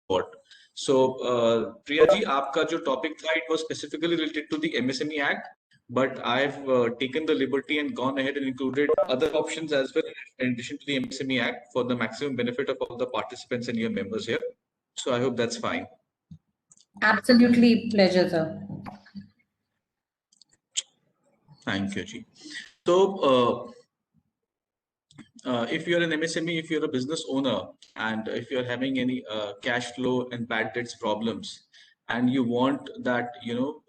what. So, Priya ji, आपका जो topic था, it was specifically related to the MSME Act, but I've taken the liberty and gone ahead and included other options as well in addition to the MSME Act for the maximum benefit of all the participants and your members here. So I hope that's fine. Absolutely pleasure, sir. Thank you, Ji. So, if you're an MSME, if you're a business owner, and if you're having any cash flow and bad debts problems, and you want that, you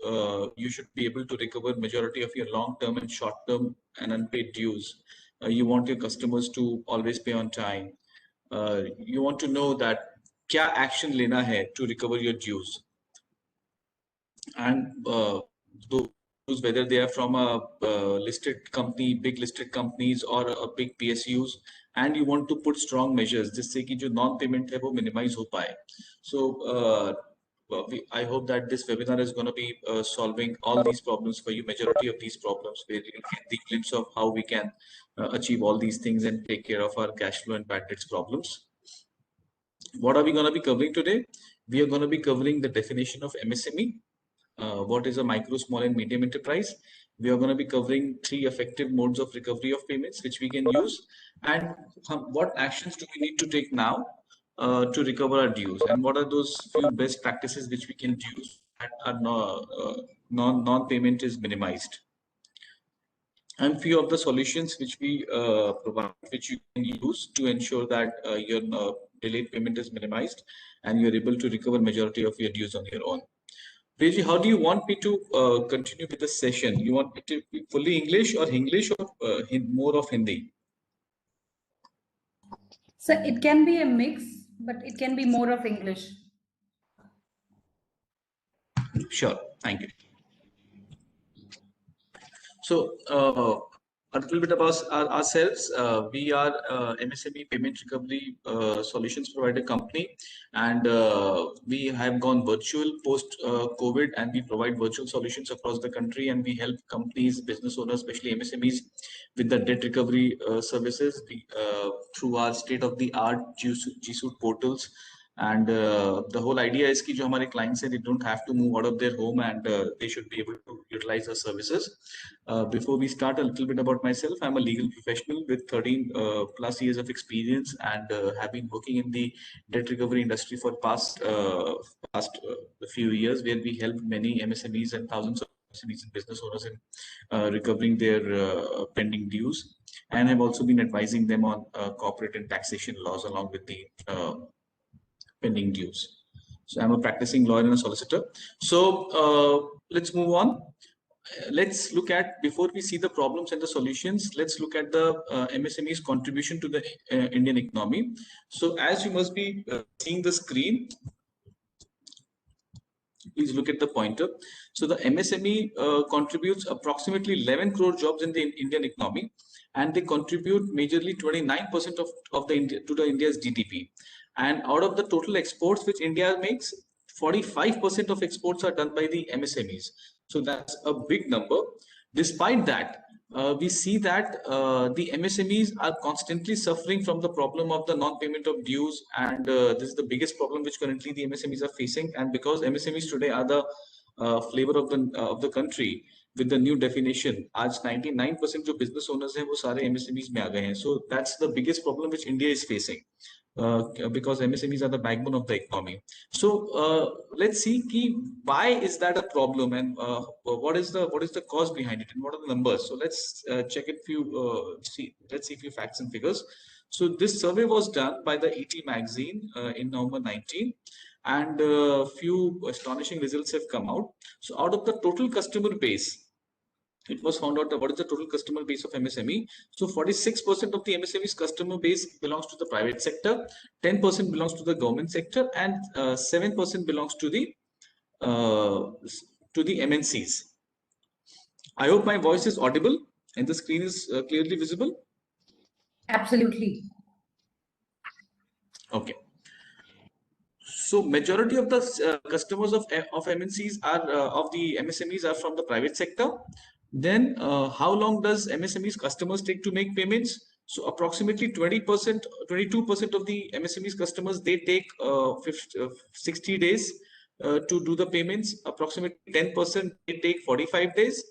should be able to recover majority of your long-term and short-term and unpaid dues. You want your customers to always pay on time. You want to know that क्या action लेना है to recover your dues. And those, whether they are from a listed company, big listed companies, or a big PSUs, and you want to put strong measures जिससे कि जो non-payment है वो minimize हो पाए. So I hope that this webinar is going to be solving all these problems for you, majority of these problems, where you get the glimpse of how we can achieve all these things and take care of our cash flow and bad debts problems. What are we going to be covering today? We are going to be covering the definition of MSME. What is a micro, small, and medium enterprise? We are going to be covering 3 effective modes of recovery of payments which we can use, and what actions do we need to take now to recover our dues, and what are those few best practices which we can use that are non-payment is minimized, and few of the solutions which we provide, which you can use to ensure that your delayed payment is minimized and you're able to recover majority of your dues on your own. Preji, how do you want me to continue with the session? You want me to be fully English or more of Hindi? So it can be a mix, but it can be more of English. Sure, thank you. So a little bit about ourselves. We are MSME Payment Recovery Solutions Provider Company, and we have gone virtual post COVID, and we provide virtual solutions across the country, and we help companies, business owners, especially MSMEs, with the debt recovery services through our state-of-the-art G Suite portals. And the whole idea is that our clients say they don't have to move out of their home, and they should be able to utilize our services. Before we start, a little bit about myself. I'm a legal professional with 13 plus years of experience, and have been working in the debt recovery industry for past few years, where we help many MSMEs and thousands of MSMEs and business owners in recovering their pending dues, and have also been advising them on corporate and taxation laws along with the pending dues. So I'm a practicing lawyer and a solicitor. So let's move on. Let's look at, before we see the problems and the solutions, let's look at the MSME's contribution to the Indian economy. So as you must be seeing the screen, please look at the pointer. So the MSME contributes approximately 11 crore jobs in the Indian economy, and they contribute majorly 29% of the India's GDP. And out of the total exports which India makes, 45% of exports are done by the MSMEs. So that's a big number. Despite that, we see that the MSMEs are constantly suffering from the problem of the non-payment of dues, and this is the biggest problem which currently the MSMEs are facing. And because MSMEs today are the flavor of the country, with the new definition, आज 99% जो business owners हैं वो सारे MSMEs में आ गए हैं. So that's the biggest problem which India is facing. Because MSMEs are the backbone of the economy. So let's see why is that a problem, and what is the cause behind it, and what are the numbers. So let's check it let's see a few facts and figures. So this survey was done by the ET magazine in November 19, and few astonishing results have come out. So out of the total customer base, it was found out that what is the total customer base of MSME. So 46% of the MSME's customer base belongs to the private sector, 10% belongs to the government sector, and 7% belongs to the MNCs. I hope my voice is audible and the screen is clearly visible. Absolutely. Okay. So majority of the customers of MNCs are of the MSMEs are from the private sector. Then how long does MSMEs customers take to make payments? So approximately 20%, 22% of the MSMEs customers, they take 60 days to do the payments. Approximately 10% they take 45 days.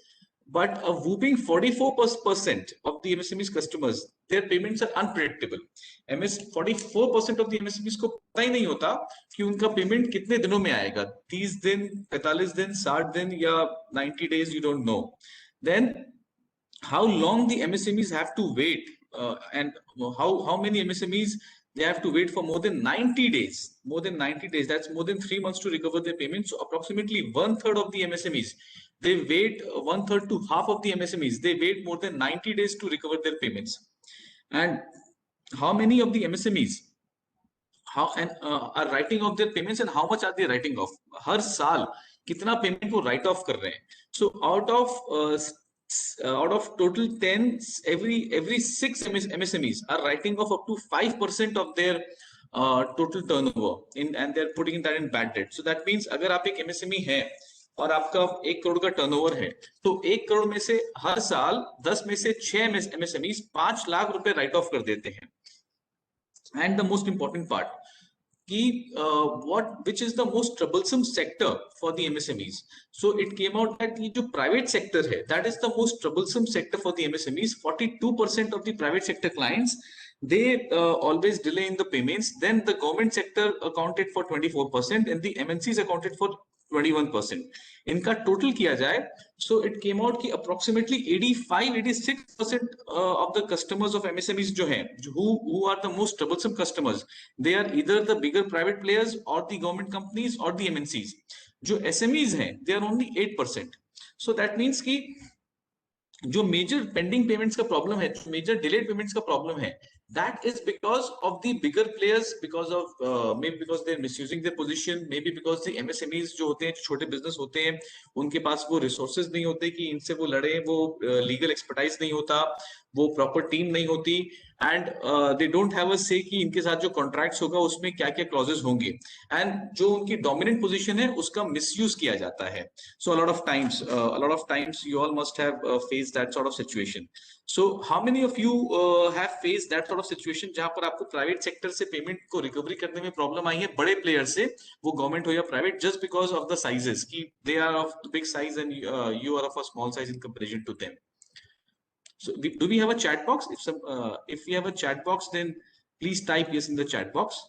But a whooping 44% of the MSMEs customers, their payments are unpredictable. 44% of the MSMEs को पता ही नहीं होता कि उनका payment कितने दिनों में आएगा, 30 दिन, 45 दिन, 60 दिन या 90 days, you don't know. Then how long the MSMEs have to wait, and how many MSMEs they have to wait for more than 90 days. More than 90 days, that's more than 3 months to recover their payments. So approximately 1/3 of the MSMEs, they wait, 1/3 to half of the MSMEs, they wait more than 90 days to recover their payments. And how many of the MSMEs are writing off their payments, and how much are they writing off? हर साल कितना payment वो write off कर रहे हैं? So out of total 10, every 6 MSMEs are writing off up to 5% of their total turnover and they're putting that in bad debt. So that means अगर आप एक MSME है और आपका 1 करोड़ का टर्नओवर है, तो 1 करोड़ में से हर साल 10 में से 6 MSMEs 5 लाख रुपए राइट ऑफ कर देते हैं. And the most important part, which is the most troublesome sector for the MSMEs. So it came out that the private sector hai, that is the most troublesome sector for the MSMEs. 42% of the private sector clients, they always delay in the payments. Then the government sector accounted for 24% and the MNCs accounted for 21%. इनका total किया जाए, so it came out कि approximately 85-86% of the customers of MSMEs जो हैं, who are the most troublesome customers, they are either the bigger private players or the government companies or the MNCs. जो SMEs हैं, they are only 8%. So that means कि जो major pending payments का problem है, major delayed payments का problem है, that is because of the bigger players, because of maybe because they're misusing their position, maybe because the MSMEs जो होते हैं, छोटे बिजनेस होते हैं, उनके पास वो रिसोर्सेज नहीं होते कि इनसे वो लड़े, वो लीगल एक्सपर्टाइज नहीं होता, वो प्रॉपर टीम नहीं होती, and they don't have a से कि इनके साथ जो कॉन्ट्रैक्ट्स होगा उसमें क्या क्या क्लॉजेस होंगे, एंड जो उनकी डोमिनेंट पोजीशन है उसका मिसयूज किया जाता है. सो a lot of times you all must have faced that sort of situation. So how many of you have faced that sort of situation जहां पर आपको प्राइवेट सेक्टर से पेमेंट को रिकवरी करने में प्रॉब्लम आई है, बड़े प्लेयर से, वो गवर्नमेंट हो या private, just because of the sizes, कि they are of big size and you are of a small size in comparison to them. So do we have a chat box? If we have a chat box, then please type yes in the chat box.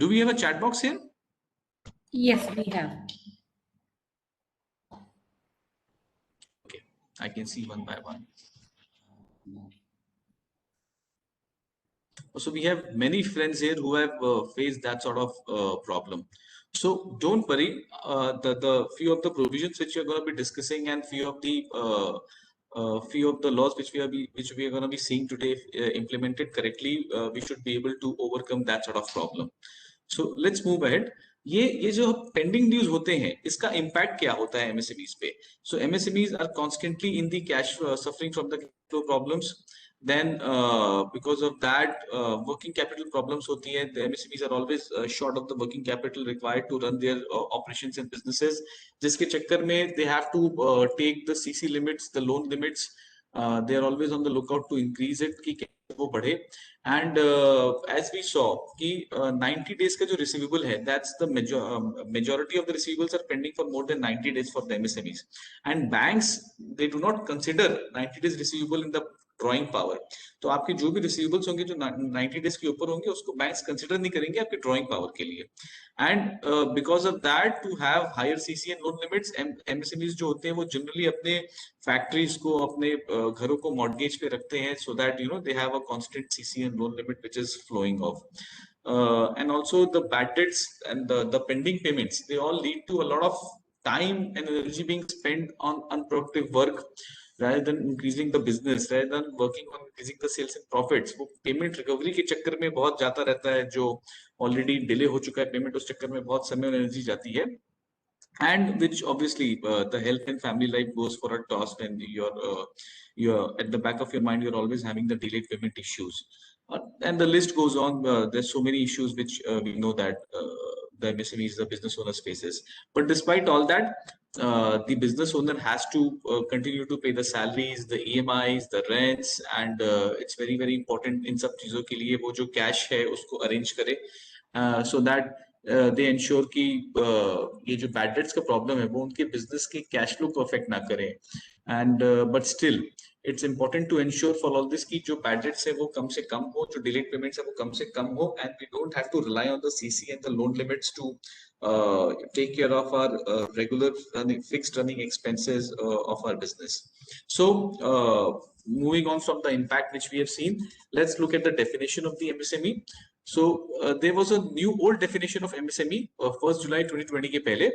Do we have a chat box here? Yes, we have. Okay, I can see one by one. So we have many friends here who have faced that sort of problem. So don't worry, the few of the provisions which we are going to be discussing and few of the laws which we are going to be seeing today, if implemented correctly, we should be able to overcome that sort of problem. So let's move ahead. ये जो pending dues होते हैं, इसका impact क्या होता है MSMEs पे? So MSMEs are constantly in the cash suffering from the cash flow problems. Then because of that, working capital problems होती है. The MSMEs are always short of the working capital required to run their operations and businesses, जिसके चक्कर में they have to take the CC limits, the loan limits. They are always on the lookout to increase it कि वो बढ़े. And as we saw कि 90 days का जो receivable है, that's the majority of the receivables are pending for more than 90 days for the MSMEs. And banks, they do not consider 90 days receivable in the drawing power. तो आपके जो भी receivables होंगे जो 90 डेज के ऊपर होंगे, उसको बैंक्स कंसिडर नहीं करेंगे आपके ड्रॉइंग पावर के लिए. And because of that, to have higher CC and loan limits, MSMEs जो होते हैं वो जनरली अपने फैक्ट्रीज को, अपने घरों को मॉर्गेज पे रखते हैं, so that they have a constant CC and loan limit which is flowing off. And also the bad debts and the pending payments, they all lead to a lot of time and energy being spent on unproductive work rather than increasing the business, rather than working on increasing the sales and profits. वो payment recovery के चक्कर में बहुत जाता रहता है, जो already delay हो चुका है पेमेंट, उस चक्कर में बहुत समय और एनर्जी जाती है. And which obviously the health and family life goes for a toss when you're at the back of your mind, you're always having the delayed payment issues. And the list goes on. There's so many issues which we know that the MSMEs, the business owners faces. But despite all that, the business owner has to continue to pay the salaries, the EMIs, the rents, and it's very very important in सब चीजों के लिए वो जो cash है उसको arrange करे, so that they ensure कि ये जो bad debts का problem है वो उनके business के cash flow को affect ना करे, and but still it's important to ensure for all this कि जो bad debts है वो कम से कम हो, जो delayed payments है वो कम से कम हो, and we don't have to rely on the CC and the loan limits to take care of our regular fixed running expenses of our business. So moving on from the impact which we have seen, let's look at the definition of the MSME. So there was a new old definition of MSME 1st July 2020 के पहले.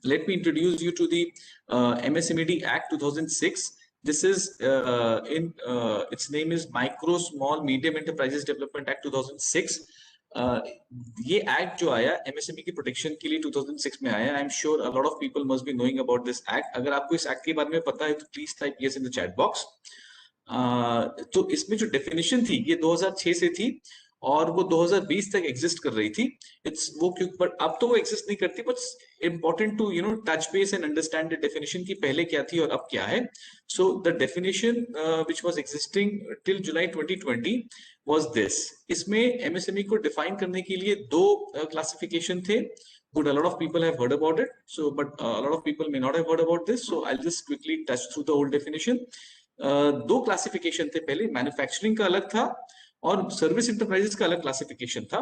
Let me introduce you to the MSMED Act 2006. This is its name is Micro Small Medium Enterprises Development Act 2006. ये act जो आया MSME की protection के लिए 2006 में आया. I am sure a lot of people must be knowing about this act. अगर आपको इस एक्ट के बारे में पता है तो please type yes in the chat box. तो इसमें जो डेफिनेशन थी ये 2006 से थी और वो 2020 तक एग्जिस्ट कर रही थी. इट्स वो क्यों, बट अब तो वो एग्जिस्ट नहीं करती. But important to touch base and understand the definition की पहले क्या थी और अब क्या है. So the definition which was existing till July 2020 was this. इसमें एमएसएमई को डिफाइन करने के लिए दो क्लासिफिकेशन थे. Good, a lot of people have heard about it. So, but a lot of people may not have heard about this. So, I'll just quickly touch through the old definition. दो classification थे पहले. Manufacturing का अलग था और service enterprises का अलग classification था.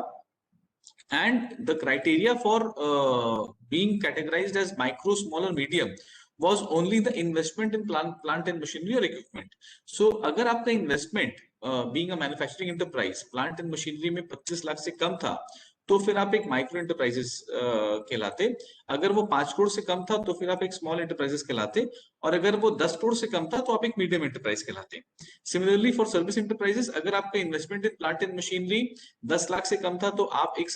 And the criteria for being categorized as micro, small or medium was only the investment in plant and machinery or equipment. So अगर आपका investment being a manufacturing enterprise plant and machinery में 25 लाख से कम था तो फिर आप एक माइक्रो एंटरप्राइजेस कहलाते. अगर वो 5 करोड़ से कम था तो फिर आप एक स्मॉल एंटरप्राइजेस कहलाते. और अगर वो 10 करोड़ से कम था तो आप एक मीडियम एंटरप्राइज कहलाते. सिमिलरली फॉर सर्विस एंटरप्राइजेस, अगर आपका investment in plant and machinery 10 lakh से कम था तो आप एक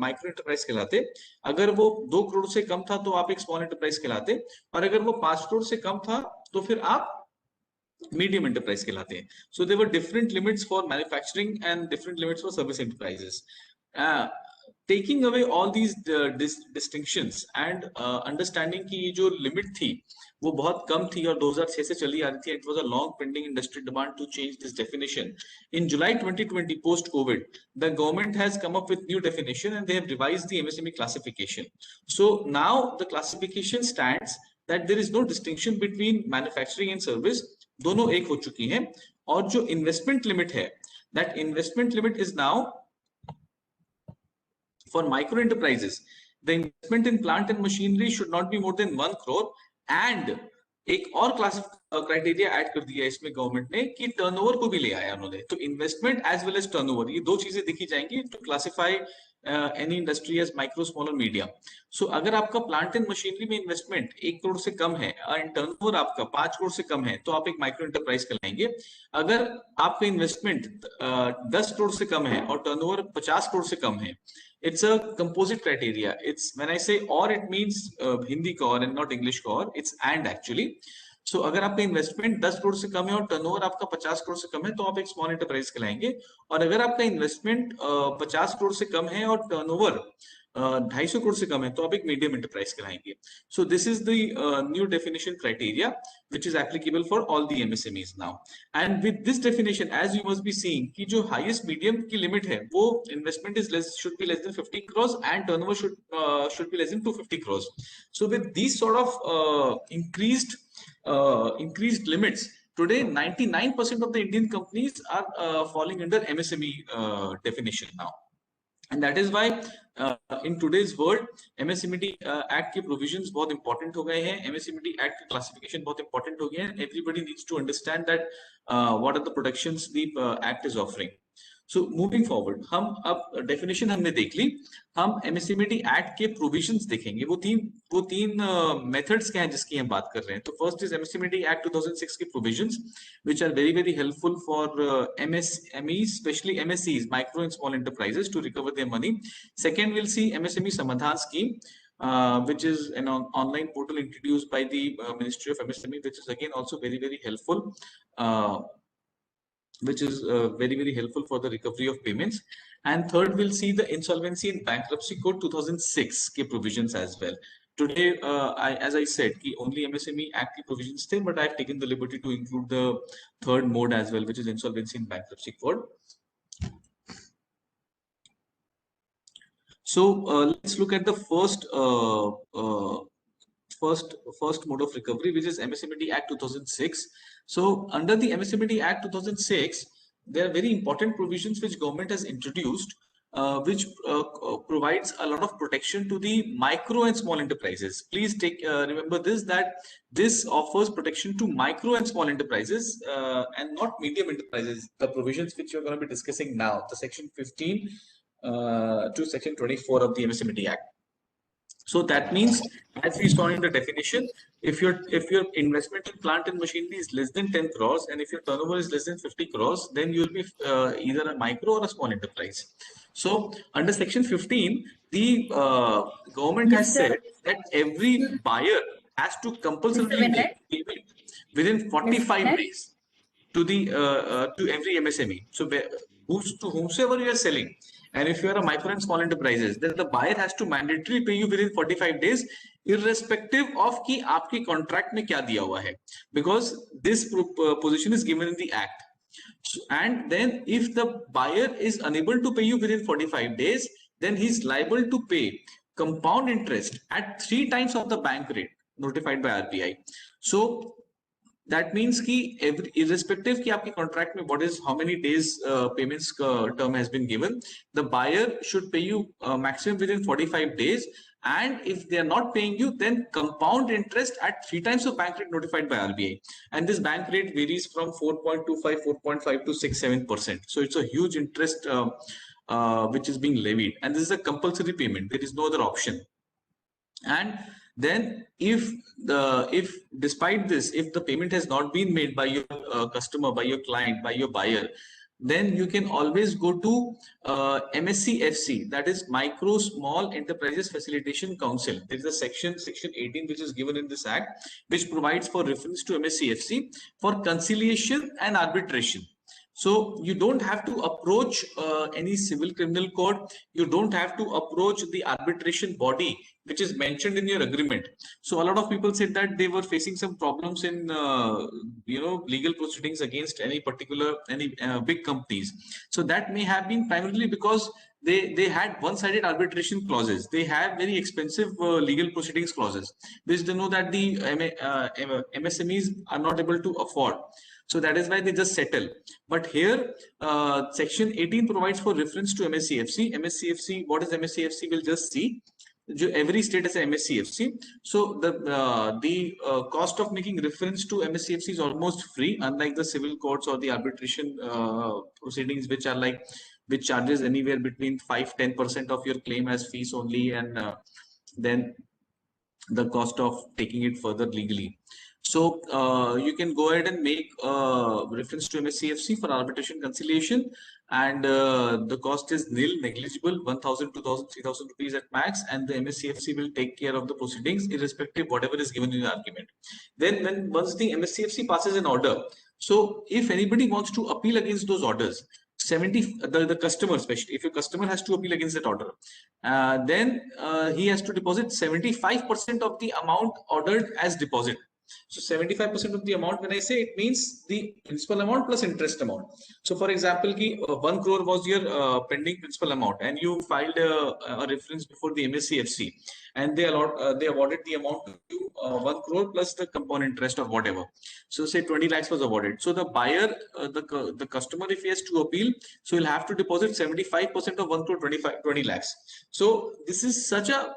माइक्रो एंटरप्राइज कहलाते. अगर वो 2 करोड़ से कम था तो आप एक स्मॉल एंटरप्राइज कहलाते. और अगर वो 5 करोड़ से कम था तो फिर आप medium enterprise कहलाते हैं. So there were different limits for manufacturing and different limits for service enterprises. Taking away all these distinctions and understanding कि ये जो limit थी वो बहुत कम थी और 2006 से चली आ रही थी. It was a long pending industry demand to change this definition. In July 2020, post COVID, the government has come up with new definition and they have revised the MSME classification. So now the classification stands that there is no distinction between manufacturing and service. दोनों एक हो चुकी हैं. और जो investment limit है, that investment limit is now for micro enterprises. The investment in plant and machinery should not be more than 1 crore. And एक और क्लास क्राइटेरिया ऐड कर दिया इसमें गवर्नमेंट ने कि टर्नओवर को भी ले आया उन्होंने. तो investment as well as turnover, ये दो चीजें देखी जाएंगी to classify any industry as micro, small और मीडियम. सो अगर आपका प्लांट एंड मशीनरी में इन्वेस्टमेंट 1 करोड़ से कम है एंड टर्नओवर आपका 5 करोड़ से कम है तो आप एक माइक्रो एंटरप्राइज कहलाएंगे. अगर आपका इन्वेस्टमेंट 10 करोड़ से कम है और टर्नओवर 50 करोड़ से कम है, it's a composite criteria. It's when I say or, it means Hindi ka or and not English ka or. It's and actually. So अगर आपका इन्वेस्टमेंट 10 करोड़ से कम है और टर्नओवर आपका 50 करोड़ से कम है तो आप एक स्मॉल एंटरप्राइज कहलाएंगे. और अगर आपका इन्वेस्टमेंट 50 करोड़ से कम है और टर्नओवर 250 करोड़ से कम है तो आप एक मीडियम एंटरप्राइज कहलाएंगे. So this is the new definition criteria which is applicable for all the MSMEs now. And with this definition, as you must be seeing, कि जो highest medium की limit है, वो investment is less, should be less than 50 crores and turnover should be less than 250 crores. So with these sort of increased limits, today 99% of the Indian companies are falling under MSME definition now. And that is why in today's world MSMED Act के provisions बहुत important हो गए हैं. MSMED Act की classification बहुत important हो गए हैं. Everybody needs to understand that what are the protections the Act is offering. So moving forward, हम अब definition हमने देख ली. हम MSMED Act के provisions देखेंगे. वो तीन methods क्या हैं जिसकी हम बात कर रहे हैं. तो first is MSMED Act 2006 के provisions, which are very very helpful for MSMEs, especially MSCs, micro and small enterprises, to recover their money. Second, we'll see MSME Samadhan scheme, which is an online portal introduced by the Ministry of MSME, which is again also very very helpful. Which is very very helpful for the recovery of payments. And third, we'll see the Insolvency and Bankruptcy Code 2006 ke provisions as well. today, as I said, कि only MSME Act की provisions थे, but I've taken the liberty to include the third mode as well, which is insolvency and bankruptcy code. So let's look at the first mode of recovery, which is MSMED Act 2006. So under the MSMED Act 2006, there are very important provisions which government has introduced, which provides a lot of protection to the micro and small enterprises. Please remember this, that this offers protection to micro and small enterprises and not medium enterprises. The provisions which you're going to be discussing now, the section 15 to section 24 of the MSMED Act. So that means, as we saw in the definition, if your investment in plant and machinery is less than 10 crores and if your turnover is less than 50 crores, then you will be either a micro or a small enterprise. So under section 15, the government has said that every buyer has to compulsorily make payment within 45 days to the to every MSME. So to whomsoever you are selling, and if you are a micro and small enterprises, then the buyer has to mandatorily pay you within 45 days, irrespective of कि आपके contract में क्या दिया हुआ है, because this position is given in the act. And then if the buyer is unable to pay you within 45 days, then he is liable to pay compound interest at 3 times of the bank rate notified by RBI. So that means कि irrespective कि आपके contract में what is how many days payments term has been given, the buyer should pay you maximum within 45 days, and if they are not paying you, then compound interest at 3 times of bank rate notified by RBI, and this bank rate varies from 4.25, 4.5 to 6-7%. So it's a huge interest which is being levied, and this is a compulsory payment. There is no other option. And then if despite this, if the payment has not been made by your customer, by your client, by your buyer, then you can always go to MSCFC, that is Micro Small Enterprises Facilitation Council. There is a section 18 which is given in this act, which provides for reference to MSCFC for conciliation and arbitration. So you don't have to approach any civil criminal court. You don't have to approach the arbitration body which is mentioned in your agreement. So a lot of people said that they were facing some problems in legal proceedings against any big companies. So that may have been primarily because they had one-sided arbitration clauses. They have very expensive legal proceedings clauses, which they know that the MSMEs are not able to afford. So that is why they just settle. But here, section 18 provides for reference to MSCFC. MSCFC, what is MSCFC? We'll just see. Every state has a MSCFC. So the cost of making reference to MSCFC is almost free, unlike the civil courts or the arbitration proceedings, which charges anywhere between 5-10% of your claim as fees only, and then the cost of taking it further legally. So you can go ahead and make reference to MSCFC for arbitration conciliation, and the cost is nil, negligible, 1,000, 2,000, 3,000 rupees at max, and the MSCFC will take care of the proceedings irrespective whatever is given in the argument. Then once the MSCFC passes an order, so if anybody wants to appeal against those orders, the customer, especially if your customer has to appeal against that order, then he has to deposit 75% of the amount ordered as deposit. So 75% of the amount, when I say, it means the principal amount plus interest amount. So for example, 1 crore was your pending principal amount, and you filed a reference before the MSCFC, and they awarded the amount to you, 1 crore plus the compound interest or whatever. So say 20 lakhs was awarded. So the buyer, the customer, if he has to appeal, so he'll have to deposit 75% of 1 crore 20 lakhs. So this is such a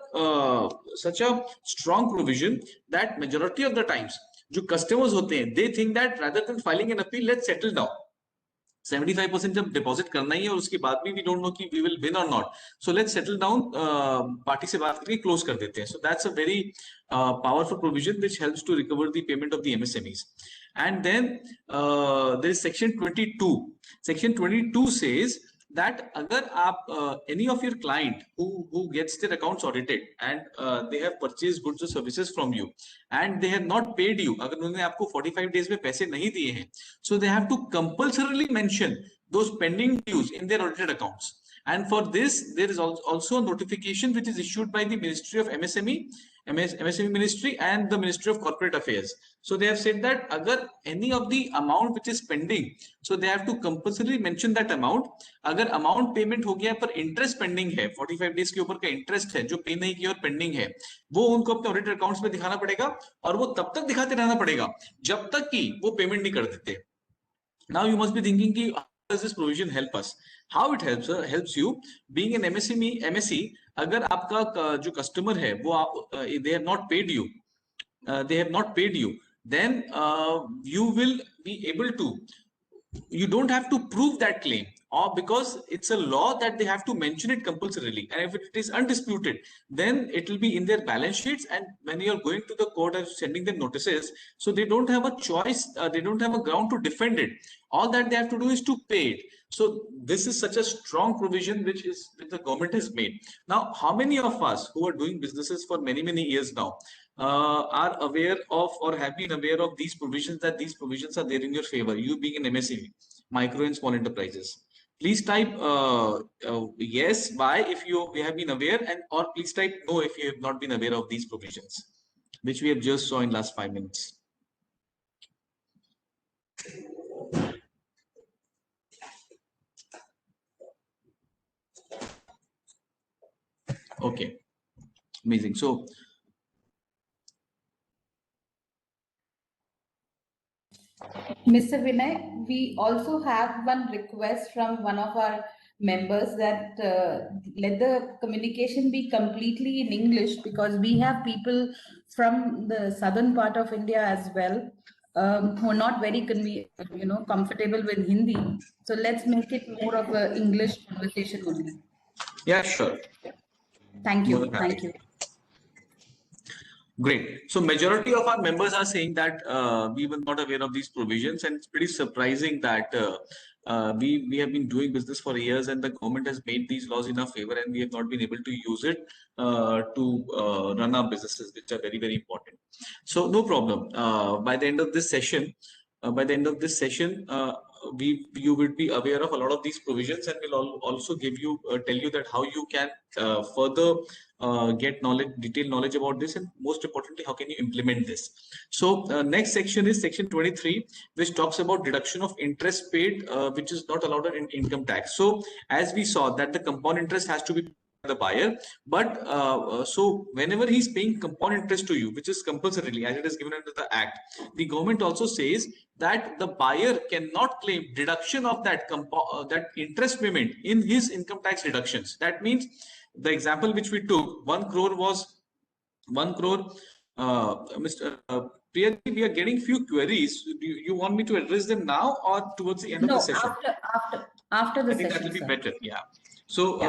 strong provision that majority of the times, जो customers होते हैं, they think that rather than filing an appeal, let's settle down. 75% जब deposit करना ही है और उसके बाद भी we don't know कि we will win or not. So let's settle down. Party से बात करके close कर देते हैं. So that's a very powerful provision which helps to recover the payment of the MSMEs. And then there is section 22. Section 22 says that अगर आप any of your client who gets their accounts audited and they have purchased goods or services from you and they have not paid you, अगर उन्होंने आपको 45 days में पैसे नहीं दिए हैं, so they have to compulsorily mention those pending dues in their audited accounts. And for this, there is also a notification which is issued by the Ministry of MSME Ministry and the Ministry of Corporate Affairs. So they have said that agar any of the amount which is pending, so they have to compulsorily mention that amount. अगर amount payment हो गया पर interest pending है, 45 days के ऊपर का interest है जो pay नहीं किया और pending है, वो उनको अपने auditor accounts में दिखाना पड़ेगा और वो तब तक दिखाते रहना पड़ेगा जब तक कि वो payment नहीं कर देते. Now you must be thinking कि how does this provision help us? How it helps you being an MSE. अगर आपका जो customer है वो they have not paid you, then you will be able to. You don't have to prove that claim, or because it's a law that they have to mention it compulsorily, and if it is undisputed, then it will be in their balance sheets. And when you're going to the court and sending them notices, so they don't have a choice, they don't have a ground to defend it. All that they have to do is to pay it. So this is such a strong provision which the government has made. Now, how many of us who are doing businesses for many years now are aware of or have been aware of these provisions, that these provisions are there in your favor, you being an MSME, micro and small enterprises? Please type yes, why, if you have been aware, and or please type no if you have not been aware of these provisions, which we have just saw in last 5 minutes. Okay, amazing. So Mr. Vinay, we also have one request from one of our members that let the communication be completely in English, because we have people from the southern part of India as well who are not very comfortable with Hindi. So let's make it more of an English conversation only. Yeah, sure. Thank you. Thank you. Great. So majority of our members are saying that we were not aware of these provisions, and it's pretty surprising that we have been doing business for years and the government has made these laws in our favor and we have not been able to use it to run our businesses, which are very important. So no problem. By the end of this session, you will be aware of a lot of these provisions, and we'll also give you tell you that how you can further get detailed knowledge about this, and most importantly, how can you implement this. So next section is section 23, which talks about deduction of interest paid, which is not allowed in income tax. So as we saw that the compound interest has to be the buyer, but so whenever he's paying compound interest to you, which is compulsorily as it is given under the act, the government also says that the buyer cannot claim deduction of that interest payment in his income tax deductions. That means the example which we took, 1 crore was 1 crore. Mr. Priya, we are getting few queries. Do you want me to address them now or towards the end of the session? After the I think session, that will be better. Yeah. So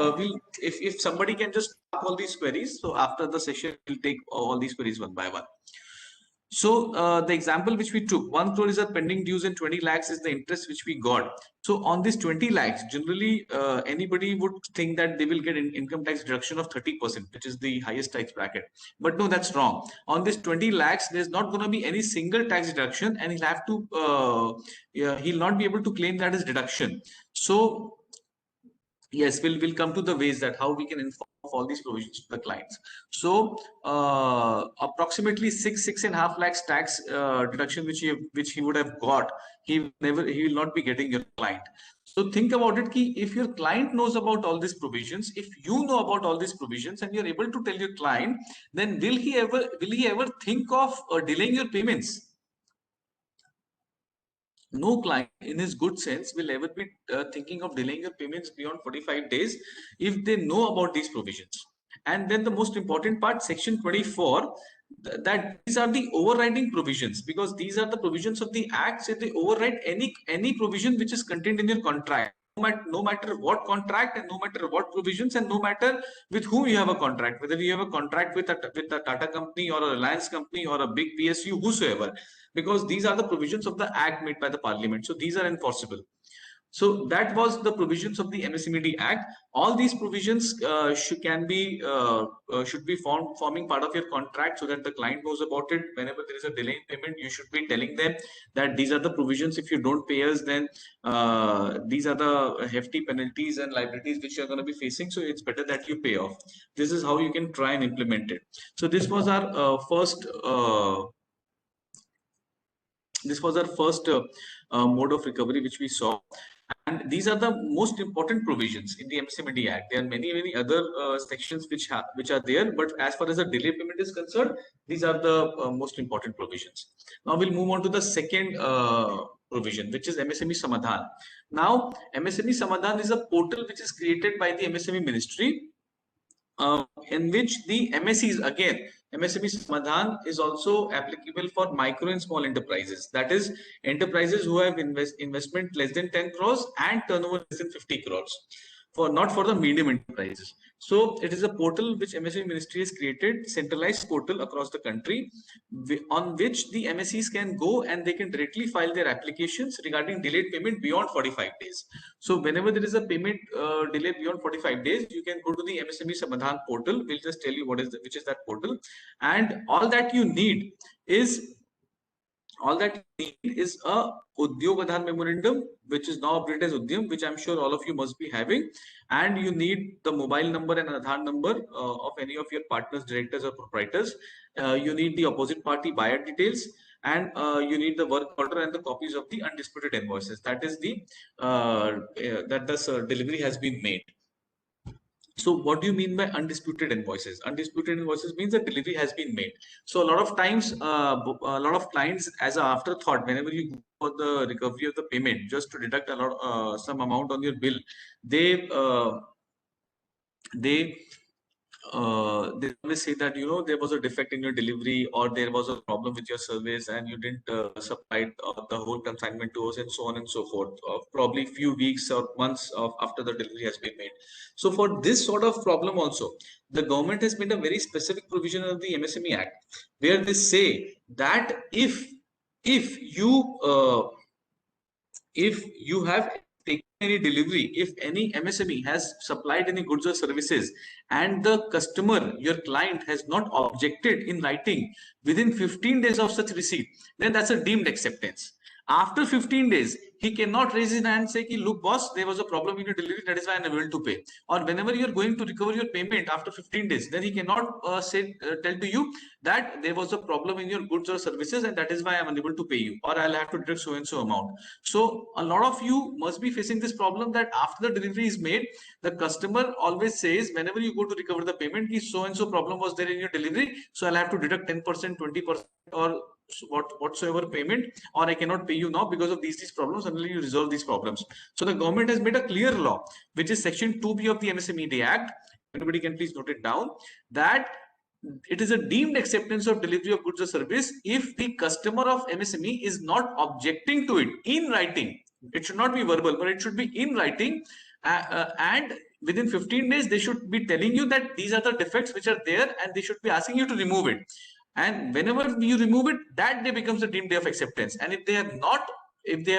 if somebody can just mark all these queries, so after the session we'll take all these queries one by one. So the example which we took, 1 crore is a pending dues and 20 lakhs is the interest which we got. So on this 20 lakhs, generally anybody would think that they will get an income tax deduction of 30%, which is the highest tax bracket. But no, that's wrong. On this 20 lakhs, there's not going to be any single tax deduction, and he'll have to, he'll not be able to claim that as deduction. So yes, we'll come to the ways that how we can inform all these provisions to the clients. So approximately 6.5 lakhs tax deduction which he would have got, he will not be getting your client. So think about it, ki if your client knows about all these provisions, if you know about all these provisions and you're able to tell your client, then will he ever think of delaying your payments? No client in his good sense will ever be thinking of delaying your payments beyond 45 days if they know about these provisions. And then the most important part, section 24, that these are the overriding provisions, because these are the provisions of the act, so they override any provision which is contained in your contract. No matter what contract and no matter what provisions and no matter with whom you have a contract, whether you have a contract with a Tata company or a Reliance company or a big PSU, whosoever, because these are the provisions of the act made by the parliament. So these are enforceable. So that was the provisions of the MSMED Act. All these provisions should be forming part of your contract, so that the client knows about it. Whenever there is a delay in payment, you should be telling them that these are the provisions. If you don't pay us, then these are the hefty penalties and liabilities which you are going to be facing. So it's better that you pay off. This is how you can try and implement it. So this was our first. This was our first mode of recovery which we saw. And these are the most important provisions in the MSMED Act. There are many other sections which are there, but as far as the delay payment is concerned, these are the most important provisions. Now we'll move on to the second provision, which is MSME Samadhan. Now, MSME Samadhan is a portal which is created by the MSME Ministry, in which the MSEs, again, MSME Samadhan is also applicable for micro and small enterprises. That is, enterprises who have investment less than 10 crores and turnover less than 50 crores. Not for the medium enterprises. So it is a portal which MSME Ministry has created, centralized portal across the country, on which the MSEs can go and they can directly file their applications regarding delayed payment beyond 45 days. So whenever there is a payment delay beyond 45 days, you can go to the MSME Samadhan portal. We'll just tell you which is that portal, and all that you need is a Udyog Aadhaar memorandum, which is now updated as Udyam, which I'm sure all of you must be having, and you need the mobile number and Aadhaar number of any of your partners, directors, or proprietors. You need the opposite party buyer details, and you need the work order and the copies of the undisputed invoices. That is the that the delivery has been made. So what do you mean by undisputed invoices? Undisputed invoices means that delivery has been made. So a lot of times, a lot of clients, as an afterthought, whenever you go for the recovery of the payment, just to deduct some amount on your bill, they always say that, there was a defect in your delivery, or there was a problem with your service and you didn't supply the whole consignment to us, and so on and so forth, probably few weeks or months after the delivery has been made. So for this sort of problem also, the government has made a very specific provision of the MSME Act, where they say that if you have taken any delivery, if any MSME has supplied any goods or services, and the customer, your client, has not objected in writing within 15 days of such receipt, then that's a deemed acceptance. After 15 days, he cannot raise his hand and say, look, boss, there was a problem in your delivery, that is why I'm unable to pay. Or whenever you're going to recover your payment after 15 days, then he cannot tell to you that there was a problem in your goods or services, and that is why I'm unable to pay you, or I'll have to deduct so and so amount. So a lot of you must be facing this problem, that after the delivery is made, the customer always says, whenever you go to recover the payment, so and so problem was there in your delivery, so I'll have to deduct 10%, 20%, or whatsoever payment, or I cannot pay you now because of these problems until you resolve these problems. So the government has made a clear law, which is Section 2B of the MSMED Act. Everybody can please note it down, that it is a deemed acceptance of delivery of goods or service if the customer of MSME is not objecting to it in writing. It should not be verbal, but it should be in writing, and within 15 days they should be telling you that these are the defects which are there, and they should be asking you to remove it. And whenever you remove it, that day becomes the deemed day of acceptance. And if they have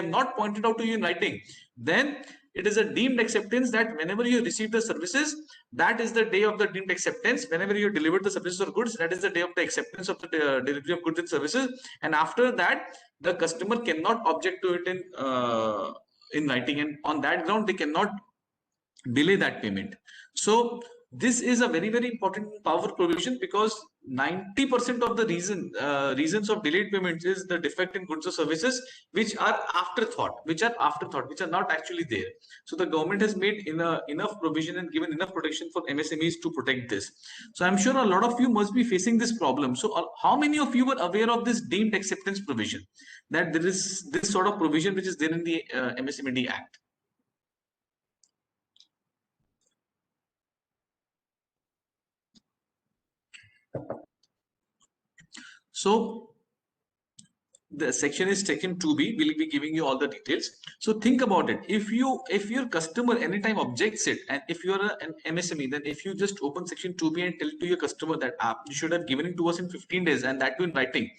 not pointed out to you in writing, then it is a deemed acceptance that whenever you receive the services, that is the day of the deemed acceptance. Whenever you deliver the services or goods, that is the day of the acceptance of the delivery of goods and services. And after that, the customer cannot object to it in writing, and on that ground, they cannot delay that payment. So this is a very important powerful provision, because 90% of the reasons of delayed payments is the defect in goods or services, which are afterthought, which are not actually there. So the government has made enough provision and given enough protection for MSMEs to protect this. So I'm sure a lot of you must be facing this problem. So how many of you were aware of this deemed acceptance provision, that there is this sort of provision which is there in the MSMED Act? So the section is Section 2B. We'll be giving you all the details. So think about it. If your customer anytime objects it, and if you are an MSME, then if you just open Section 2B and tell to your customer that you should have given it to us in 15 days, and that too in writing,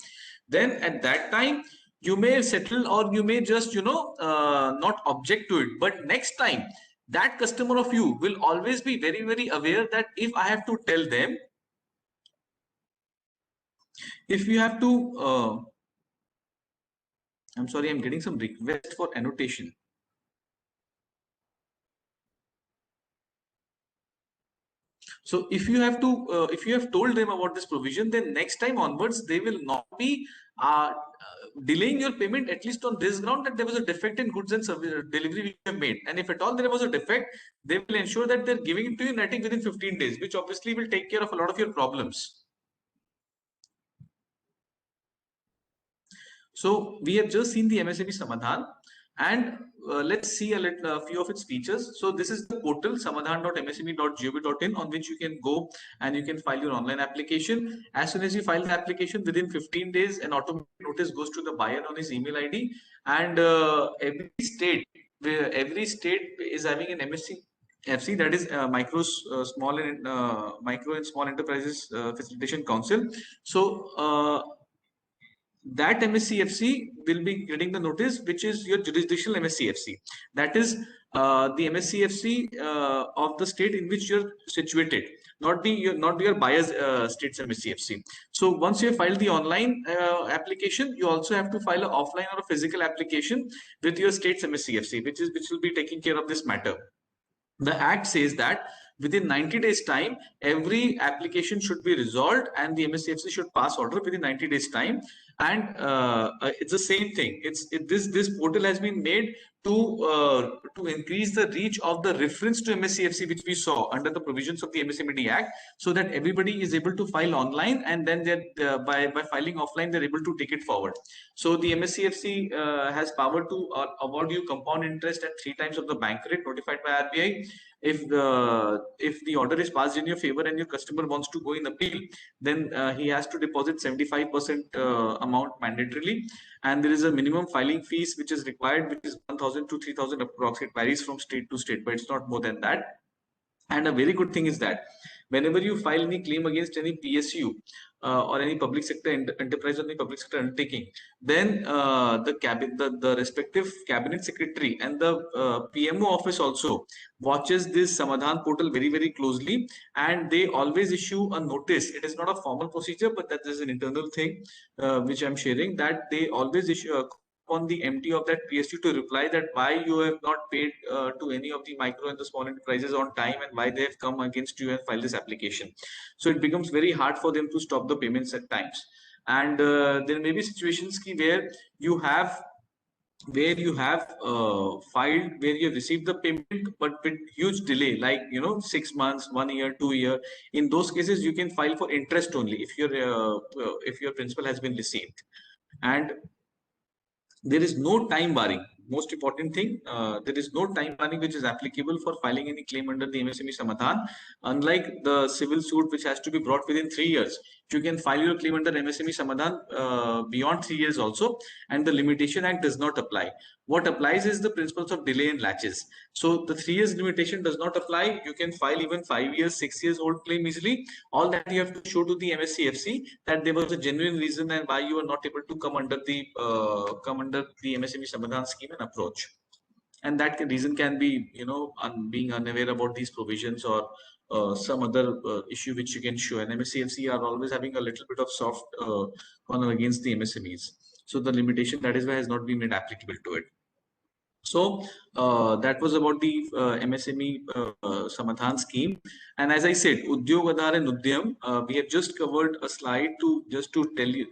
then at that time you may settle or you may just, not object to it. But next time, that customer of you will always be very, very aware that if I have to tell them, if you have to, I'm sorry, I'm getting some request for annotation. So if you have to, if you have told them about this provision, then next time onwards, they will not be delaying your payment, at least on this ground that there was a defect in goods and service delivery which you have made. And if at all there was a defect, they will ensure that they're giving it to you in writing within 15 days, which obviously will take care of a lot of your problems. So we have just seen the MSME Samadhan, and let's see a few of its features. So this is the portal samadhan.msme.gov.in, on which you can go and you can file your online application. As soon as you file the application, within 15 days, an automatic notice goes to the buyer on his email ID. And every state is having an MSCFC, that is micro and small enterprises facilitation council. So that MSCFC will be getting the notice, which is your jurisdictional MSCFC. That is the MSCFC of the state in which you're situated, not your buyer's state's MSCFC. So once you have filed the online application, you also have to file an offline or a physical application with your state's MSCFC, which will be taking care of this matter. The Act says that within 90 days time, every application should be resolved and the MSCFC should pass order within 90 days time. And it's the same thing. This portal has been made to increase the reach of the reference to MSCFC, which we saw under the provisions of the MSMED Act, so that everybody is able to file online, and then by filing offline, they're able to take it forward. So the MSCFC has power to award you compound interest at 3 times of the bank rate notified by RBI. If the order is passed in your favor and your customer wants to go in appeal, then he has to deposit 75% amount mandatorily, and there is a minimum filing fees which is required, which is 1,000 to 3,000 approximately, varies from state to state, but it's not more than that. And a very good thing is that whenever you file any claim against any PSU or any public sector enterprise or any public sector undertaking, then the respective cabinet secretary and the PMO office also watches this Samadhan portal very, very closely, and they always issue a notice. It is not a formal procedure, but that is an internal thing which I'm sharing, that they always issue a on the MT of that PSU to reply that why you have not paid to any of the micro and the small enterprises on time, and why they have come against you and filed this application. So it becomes very hard for them to stop the payments at times. And there may be situations where you have filed, where you have received the payment but with huge delay, like 6 months, 1 year, 2 year. In those cases, you can file for interest only if your principal has been received. And there is no time barring. Most important thing, there is no time barring which is applicable for filing any claim under the MSME Samadhan. Unlike the civil suit, which has to be brought within 3 years, you can file your claim under MSME Samadhan beyond 3 years also, and the Limitation Act does not apply. What applies is the principles of delay and latches. So the 3 years limitation does not apply. You can file even 5 years, 6 years old claim easily. All that you have to show to the MSCFC that there was a genuine reason and why you are not able to come under the MSME Samadhan scheme and approach. And that reason can be, being unaware about these provisions, or some other issue which you can show. And MSCFC are always having a little bit of soft corner against the MSMEs. So the limitation, that is why, has not been made applicable to it. So that was about the MSME Samadhan scheme. And as I said, Udyog Aadhar and Udyam, we have just covered a slide to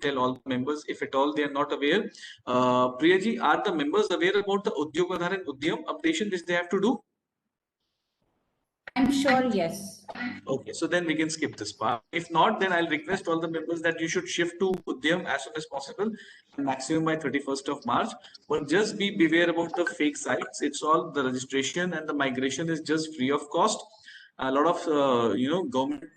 tell all members, if at all they are not aware. Priyaji, are the members aware about the Udyog Aadhar and Udyam updation which they have to do? I'm sure, yes. Okay, so then we can skip this part. If not, then I'll request all the members that you should shift to Udyam as soon as possible, maximum by 31st of March. But just be beware about the fake sites. It's all, the registration and the migration is just free of cost. A lot of government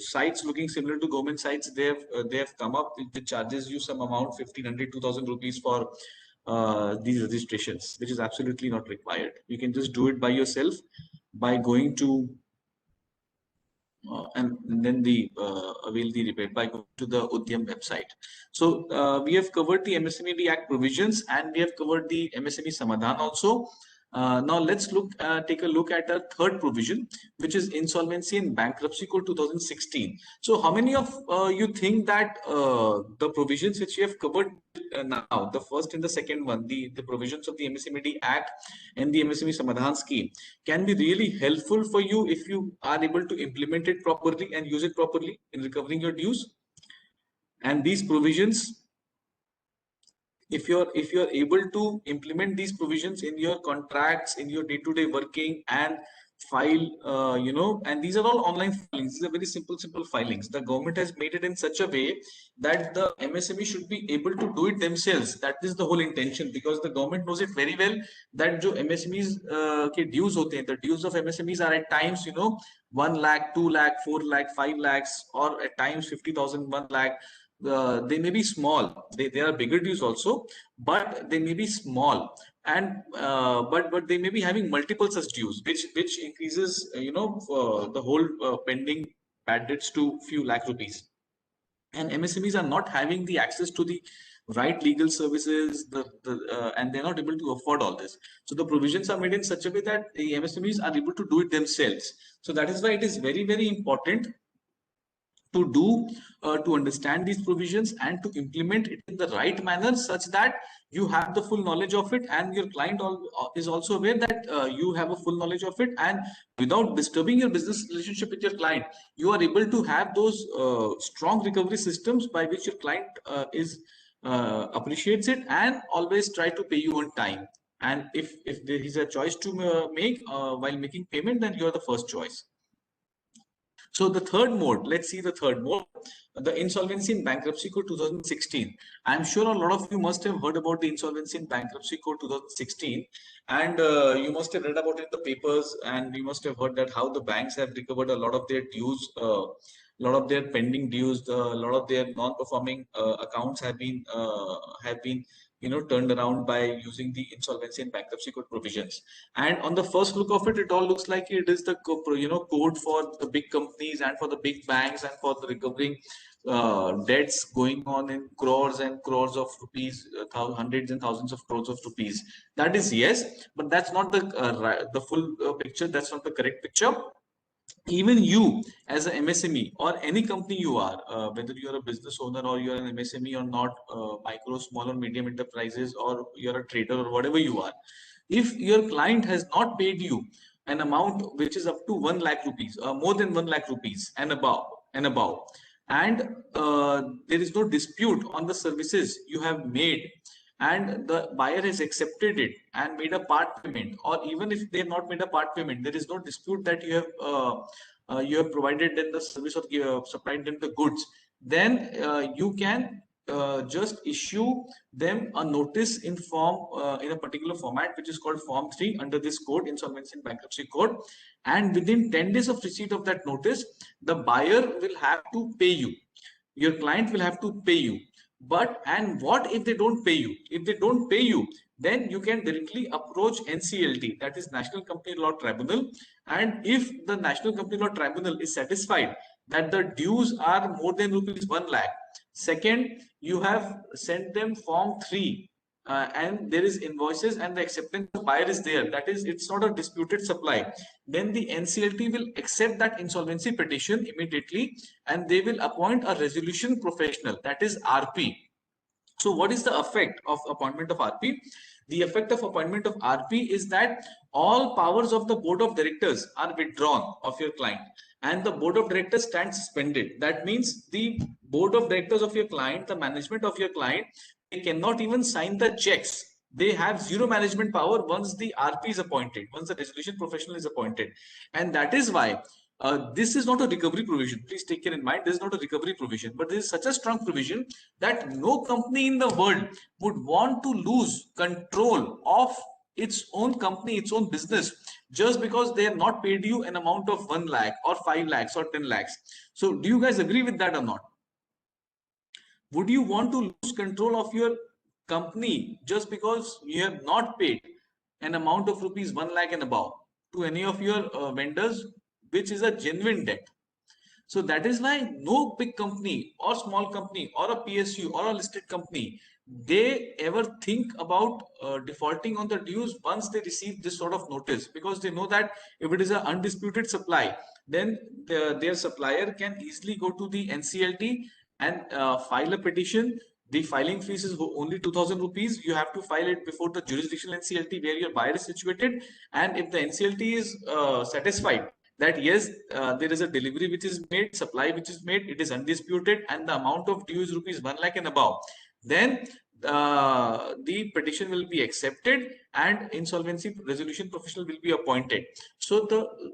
sites looking similar to government sites, they have come up with charges you some amount, 1,500, 2,000 rupees for these registrations, which is absolutely not required. You can just do it by yourself by going to and then the avail the rebate by going to the Udyam website. So we have covered the MSME Act provisions and we have covered the MSME Samadhan also. Now let's take a look at the third provision, which is Insolvency and Bankruptcy Code 2016. So how many of you think that the provisions which we have covered now, the first and the second one, the provisions of the MSME Act and the MSME Samadhan scheme, can be really helpful for you if you are able to implement it properly and use it properly in recovering your dues? And these provisions, if you're able to implement these provisions in your contracts, in your day-to-day working, and file, and these are all online filings. These are very simple filings. The government has made it in such a way that the MSME should be able to do it themselves. That is the whole intention, because the government knows it very well that jo MSMEs ke dues hote hain, the dues of MSMEs are at times 1 lakh, 2 lakh, 4 lakh, 5 lakhs, or at times 50,000, 1 lakh. They may be small. They are bigger dues also, but they may be small, and but they may be having multiple such dues, which increases the whole pending bad debts to few lakh rupees. And MSMEs are not having the access to the right legal services, and they're not able to afford all this. So the provisions are made in such a way that the MSMEs are able to do it themselves. So that is why it is very important to understand these provisions and to implement it in the right manner, such that you have the full knowledge of it, and your client is also aware that you have a full knowledge of it, and without disturbing your business relationship with your client, you are able to have those strong recovery systems by which your client appreciates it and always try to pay you on time. And if there is a choice to make while making payment, then you are the first choice. So the third mode, let's see the third mode, the Insolvency and Bankruptcy Code 2016. I'm sure a lot of you must have heard about the Insolvency and Bankruptcy Code 2016, and you must have read about it in the papers, and you must have heard that how the banks have recovered a lot of their dues, a lot of their pending dues, a lot of their non-performing accounts have been turned around by using the Insolvency and Bankruptcy Code provisions. And on the first look of it, it all looks like it is the code for the big companies and for the big banks and for the recovering debts going on in crores and crores of rupees, hundreds and thousands of crores of rupees. That is yes, but that's not the full picture. That's not the correct picture. Even you as an MSME or any company you are, whether you're a business owner or you're an MSME or not, micro, small or medium enterprises, or you're a trader or whatever you are, if your client has not paid you an amount which is up to 1 lakh rupees, more than 1 lakh rupees and above, and there is no dispute on the services you have made, and the buyer has accepted it and made a part payment, or even if they have not made a part payment, there is no dispute that you have provided them the service or supplied them the goods, then you can just issue them a notice in a particular format, which is called Form 3 under this code, Insolvency and Bankruptcy Code. And within 10 days of receipt of that notice, the buyer will have to pay you. Your client will have to pay you. And what if they don't pay you? If they don't pay you, then you can directly approach NCLT, that is National Company Law Tribunal. And if the National Company Law Tribunal is satisfied that the dues are more than rupees 1 lakh, second, you have sent them Form 3, and there is invoices and the acceptance of buyer is there, that is, it's not a disputed supply, then the NCLT will accept that insolvency petition immediately, and they will appoint a resolution professional, that is RP. So what is the effect of appointment of RP? The effect of appointment of RP is that all powers of the board of directors are withdrawn of your client, and the board of directors stands suspended. That means the board of directors of your client, the management of your client, they cannot even sign the checks. They have zero management power once the RP is appointed, once the resolution professional is appointed. And that is why this is not a recovery provision. Please take care in mind, this is not a recovery provision, but this is such a strong provision that no company in the world would want to lose control of its own company, its own business, just because they have not paid you an amount of 1 lakh or 5 lakhs or 10 lakhs. So do you guys agree with that or not? Would you want to lose control of your company just because you have not paid an amount of rupees 1 lakh and above to any of your vendors, which is a genuine debt? So that is why no big company or small company or a PSU or a listed company, they ever think about defaulting on the dues once they receive this sort of notice, because they know that if it is an undisputed supply, then their supplier can easily go to the NCLT and file a petition. The filing fees is only 2,000 rupees. You have to file it before the jurisdictional NCLT where your buyer is situated. And if the NCLT is satisfied that yes, there is a delivery which is made, supply which is made, it is undisputed, and the amount of due is rupees 1 lakh and above, then the petition will be accepted and insolvency resolution professional will be appointed. So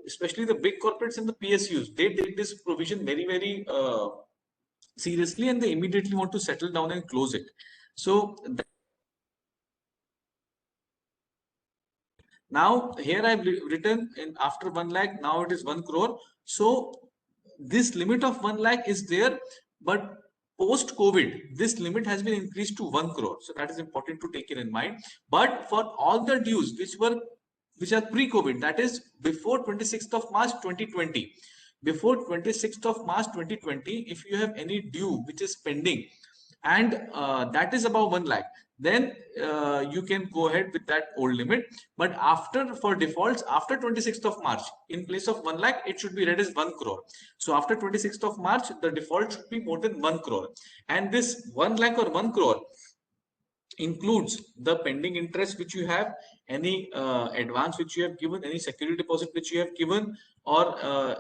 especially the big corporates and the PSUs, they take this provision very, very seriously, and they immediately want to settle down and close it. So now here I've written in after 1 lakh, now it is 1 crore. So this limit of 1 lakh is there, but post COVID, this limit has been increased to 1 crore. So that is important to take it in mind. But for all the dues which are pre-COVID, that is before 26th of March 2020, before 26th of March 2020, if you have any due which is pending and that is above 1 lakh, then you can go ahead with that old limit. But after, for defaults after 26th of March, in place of 1 lakh, it should be read as 1 crore. So after 26th of March, the default should be more than 1 crore. And this 1 lakh or 1 crore includes the pending interest which you have, any advance which you have given, any security deposit which you have given, or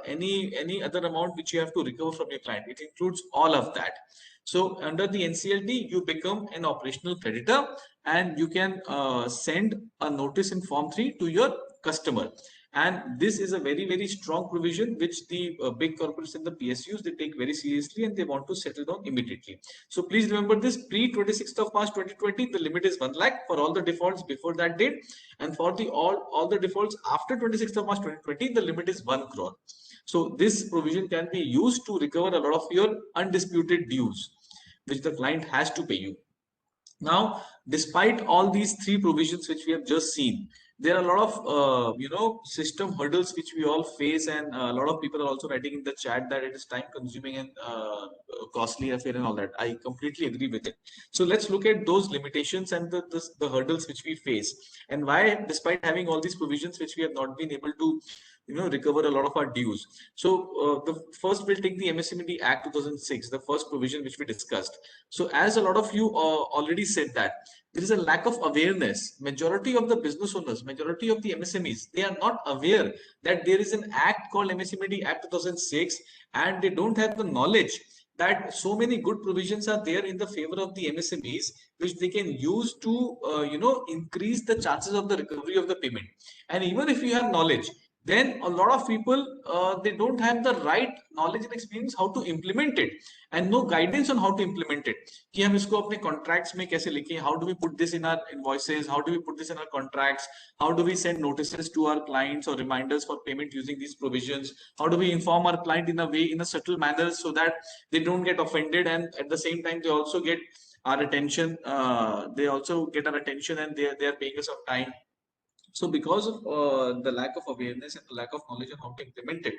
any other amount which you have to recover from your client. It includes all of that. So under the NCLT, you become an operational creditor and you can send a notice in Form 3 to your customer. And this is a very, very strong provision which the big corporates and the PSUs, they take very seriously and they want to settle down immediately. So please remember this, pre 26th of March 2020, the limit is 1 lakh for all the defaults before that date. And for the all the defaults after 26th of March 2020, the limit is 1 crore. So this provision can be used to recover a lot of your undisputed dues, which the client has to pay you. Now, despite all these three provisions which we have just seen, there are a lot of system hurdles which we all face, and a lot of people are also writing in the chat that it is time consuming and costly affair and all that. I completely agree with it. So let's look at those limitations and the hurdles which we face, and why, despite having all these provisions, which we have not been able to recover a lot of our dues. So the first, we'll take the MSME Act 2006, the first provision which we discussed. So as a lot of you already said that there is a lack of awareness. Majority of the business owners, majority of the MSMEs, they are not aware that there is an act called MSME Act 2006, and they don't have the knowledge that so many good provisions are there in the favor of the MSMEs, which they can use to increase the chances of the recovery of the payment. And even if you have knowledge, then a lot of people they don't have the right knowledge and experience how to implement it, and no guidance on how to implement it. कि हम इसको अपने contracts में कैसे लिखें? How do we put this in our invoices? How do we put this in our contracts? How do we send notices to our clients or reminders for payment using these provisions? How do we inform our client in a way, in a subtle manner, so that they don't get offended, and at the same time they also get our attention? They also get our attention, and they are paying us some time. So because of the lack of awareness and the lack of knowledge on how to implement it,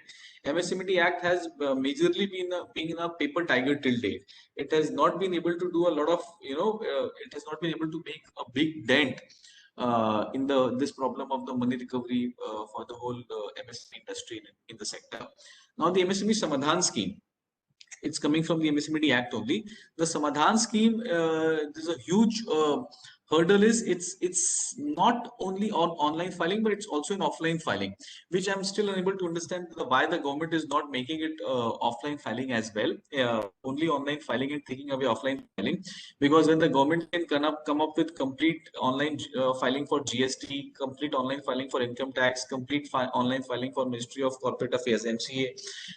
MSME Act has majorly been in a paper tiger till date. It has not been able to do a lot of, it has not been able to make a big dent in this problem of the money recovery for the whole MSME industry in the sector. Now the MSME Samadhan scheme, it's coming from the MSME Act only. The Samadhan scheme, there's a huge hurdle is it's not only on online filing, but it's also in offline filing, which I'm still unable to understand why the government is not making it offline filing as well, only online filing and taking away offline filing. Because when the government can come up with complete online filing for GST, complete online filing for income tax, complete online filing for Ministry of Corporate Affairs, MCA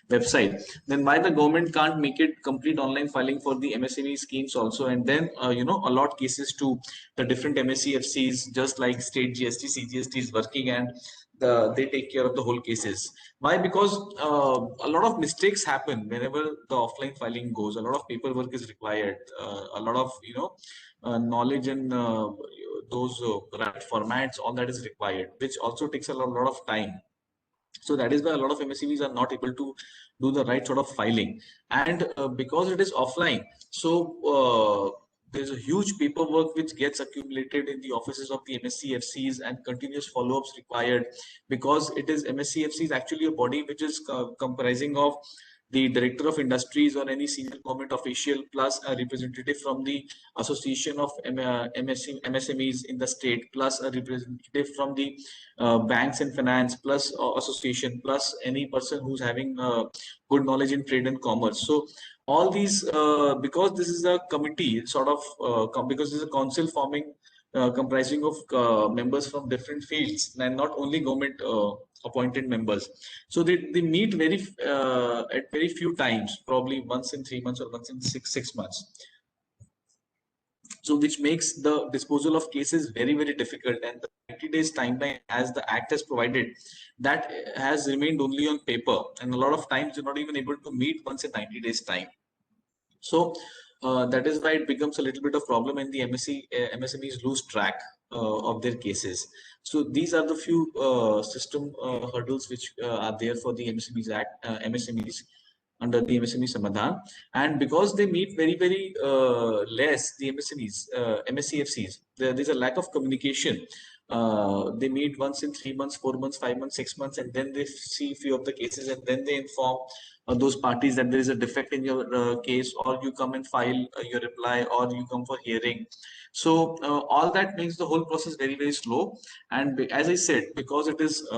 website, then why the government can't make it complete online filing for the MSME schemes also, and then allot cases to the different MSEFCs, just like state GST, CGST is working, and they take care of the whole cases. Why? Because a lot of mistakes happen whenever the offline filing goes. A lot of paperwork is required, a lot of knowledge and those right formats, all that is required, which also takes a lot of time. So that is why a lot of MSEs are not able to do the right sort of filing. And because it is offline, so there's a huge paperwork which gets accumulated in the offices of the MSCFCs, and continuous follow-ups required, because it is MSCFC is actually a body which is comprising of the director of industries or any senior government official, plus a representative from the association of MSMEs in the state, plus a representative from the banks and finance, plus association, plus any person who's having good knowledge in trade and commerce. So all these, because this is a committee sort of, because this is a council forming, comprising of members from different fields and not only government appointed members. So they meet at very few times, probably once in 3 months or once in six months. So which makes the disposal of cases very, very difficult. And the 90 days timeline, as the act has provided, that has remained only on paper. And a lot of times you're not even able to meet once in 90 days time. So that is why it becomes a little bit of problem, and the MSMEs lose track of their cases. So these are the few system hurdles which are there for the MSMEs Act, MSMEs under the MSME Samadhan. And because they meet very, very less, the MSMEs, MSCFCs, there's a lack of communication. They meet once in 3 months, 4 months, 5 months, 6 months, and then they see a few of the cases, and then they inform those parties that there is a defect in your case, or you come and file your reply, or you come for hearing. So all that makes the whole process very, very slow. And as I said, because it is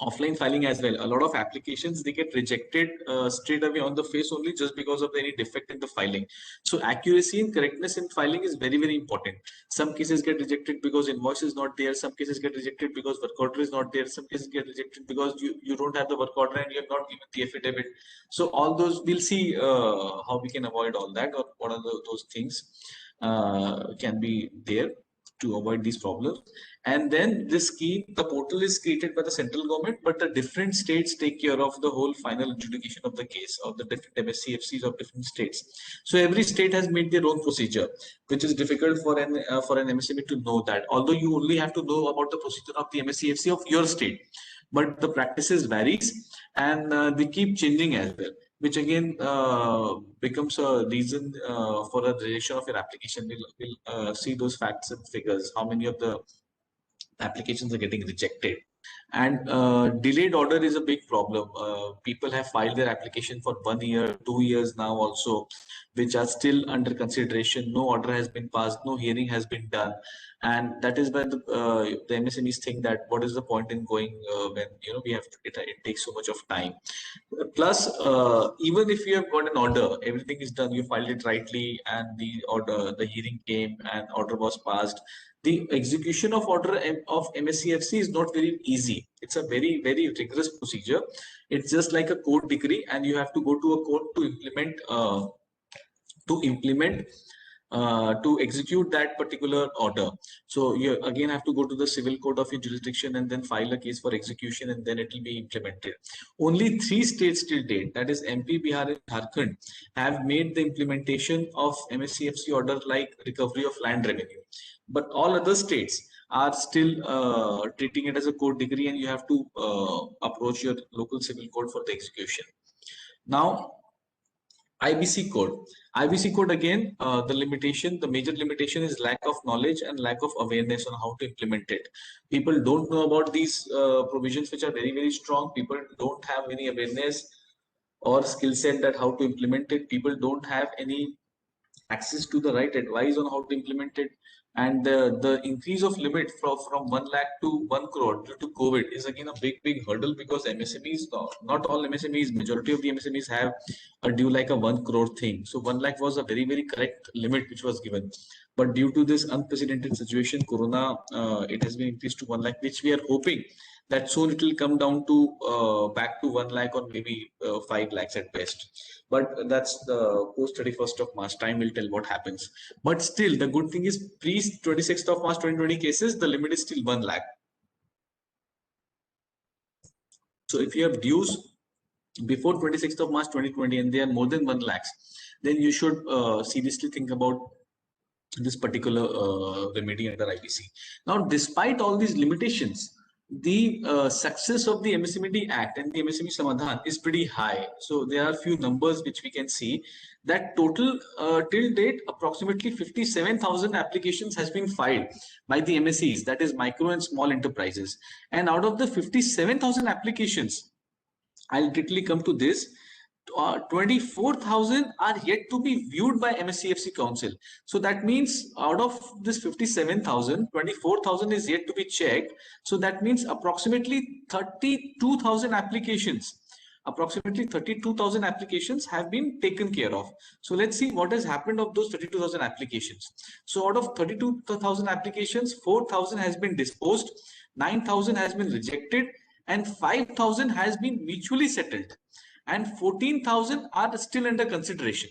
offline filing as well, a lot of applications, they get rejected straight away on the face only, just because of any defect in the filing. So accuracy and correctness in filing is very, very important. Some cases get rejected because invoice is not there, some cases get rejected because work order is not there, some cases get rejected because you don't have the work order and you have not given the affidavit. So all those, we'll see how we can avoid all that, or what are those things can be there to avoid these problems. And then this scheme, the portal is created by the central government, but the different states take care of the whole final adjudication of the case of the different MSCFCs of different states. So every state has made their own procedure, which is difficult for an MSME to know that. Although you only have to know about the procedure of the MSCFC of your state, but the practices varies, and they keep changing as well, which again becomes a reason for a rejection of your application. We'll see those facts and figures, how many of the applications are getting rejected. And delayed order is a big problem. People have filed their application for 1 year, 2 years now also, which are still under consideration. No order has been passed, no hearing has been done. And that is when the MSMEs think that what is the point in going when we have it takes so much of time. Plus, even if you have got an order, everything is done, you filed it rightly, and the hearing came and order was passed. The execution of order of MSCFC is not very easy. It's a very, very rigorous procedure. It's just like a court decree, and you have to go to a court to implement to execute that particular order. So you again have to go to the civil court of your jurisdiction and then file a case for execution, and then it will be implemented. Only 3 states till date, that is MP, Bihar, and Jharkhand, have made the implementation of MSCFC order like recovery of land revenue. But all other states are still treating it as a court decree, and you have to approach your local civil court for the execution. Now, IBC code. IBC code again, the major limitation is lack of knowledge and lack of awareness on how to implement it. People don't know about these provisions, which are very, very strong. People don't have any awareness or skill set that how to implement it. People don't have any access to the right advice on how to implement it. And the increase of limit from 1 lakh to 1 crore due to COVID is again a big hurdle, because MSMEs, not all MSMEs, majority of the MSMEs have a due like a 1 crore thing. So 1 lakh was a very, very correct limit which was given. But due to this unprecedented situation, Corona, it has been increased to 1 lakh, which we are hoping that soon it will come down to back to 1 lakh, or maybe 5 lakhs at best. But that's the post 31st of March. Time will tell what happens. But still, the good thing is pre 26th of March 2020 cases, the limit is still 1 lakh. So if you have dues before 26th of March 2020 and they are more than 1 lakhs, then you should seriously think about this particular remedy under IBC. Now, despite all these limitations, the success of the MSME Act and the MSME Samadhan is pretty high. So there are a few numbers which we can see that total till date approximately 57,000 applications has been filed by the MSEs, that is micro and small enterprises. And out of the 57,000 applications, I'll directly come to this. 24,000 are yet to be viewed by MSCFC Council. So that means out of this 57,000, 24,000 is yet to be checked. So that means approximately 32,000 applications. Approximately 32,000 applications have been taken care of. So let's see what has happened of those 32,000 applications. So out of 32,000 applications, 4,000 has been disposed, 9,000 has been rejected, and 5,000 has been mutually settled, and 14,000 are still under consideration.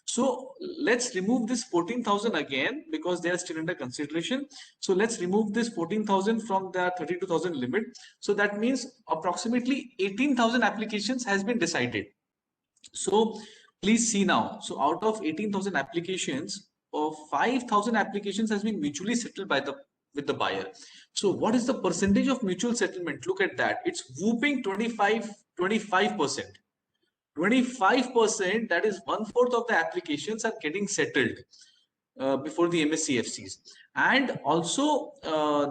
So let's remove this 14,000 again because they are still under consideration. So let's remove this 14,000 from the 32,000 limit. So that means approximately 18,000 applications has been decided. So please see now. So out of 18,000 applications, 5,000 applications has been mutually settled by with the buyer. So what is the percentage of mutual settlement? Look at that. It's whooping 25%. 25%, that is 1/4 of the applications are getting settled before the MSCFCs, and also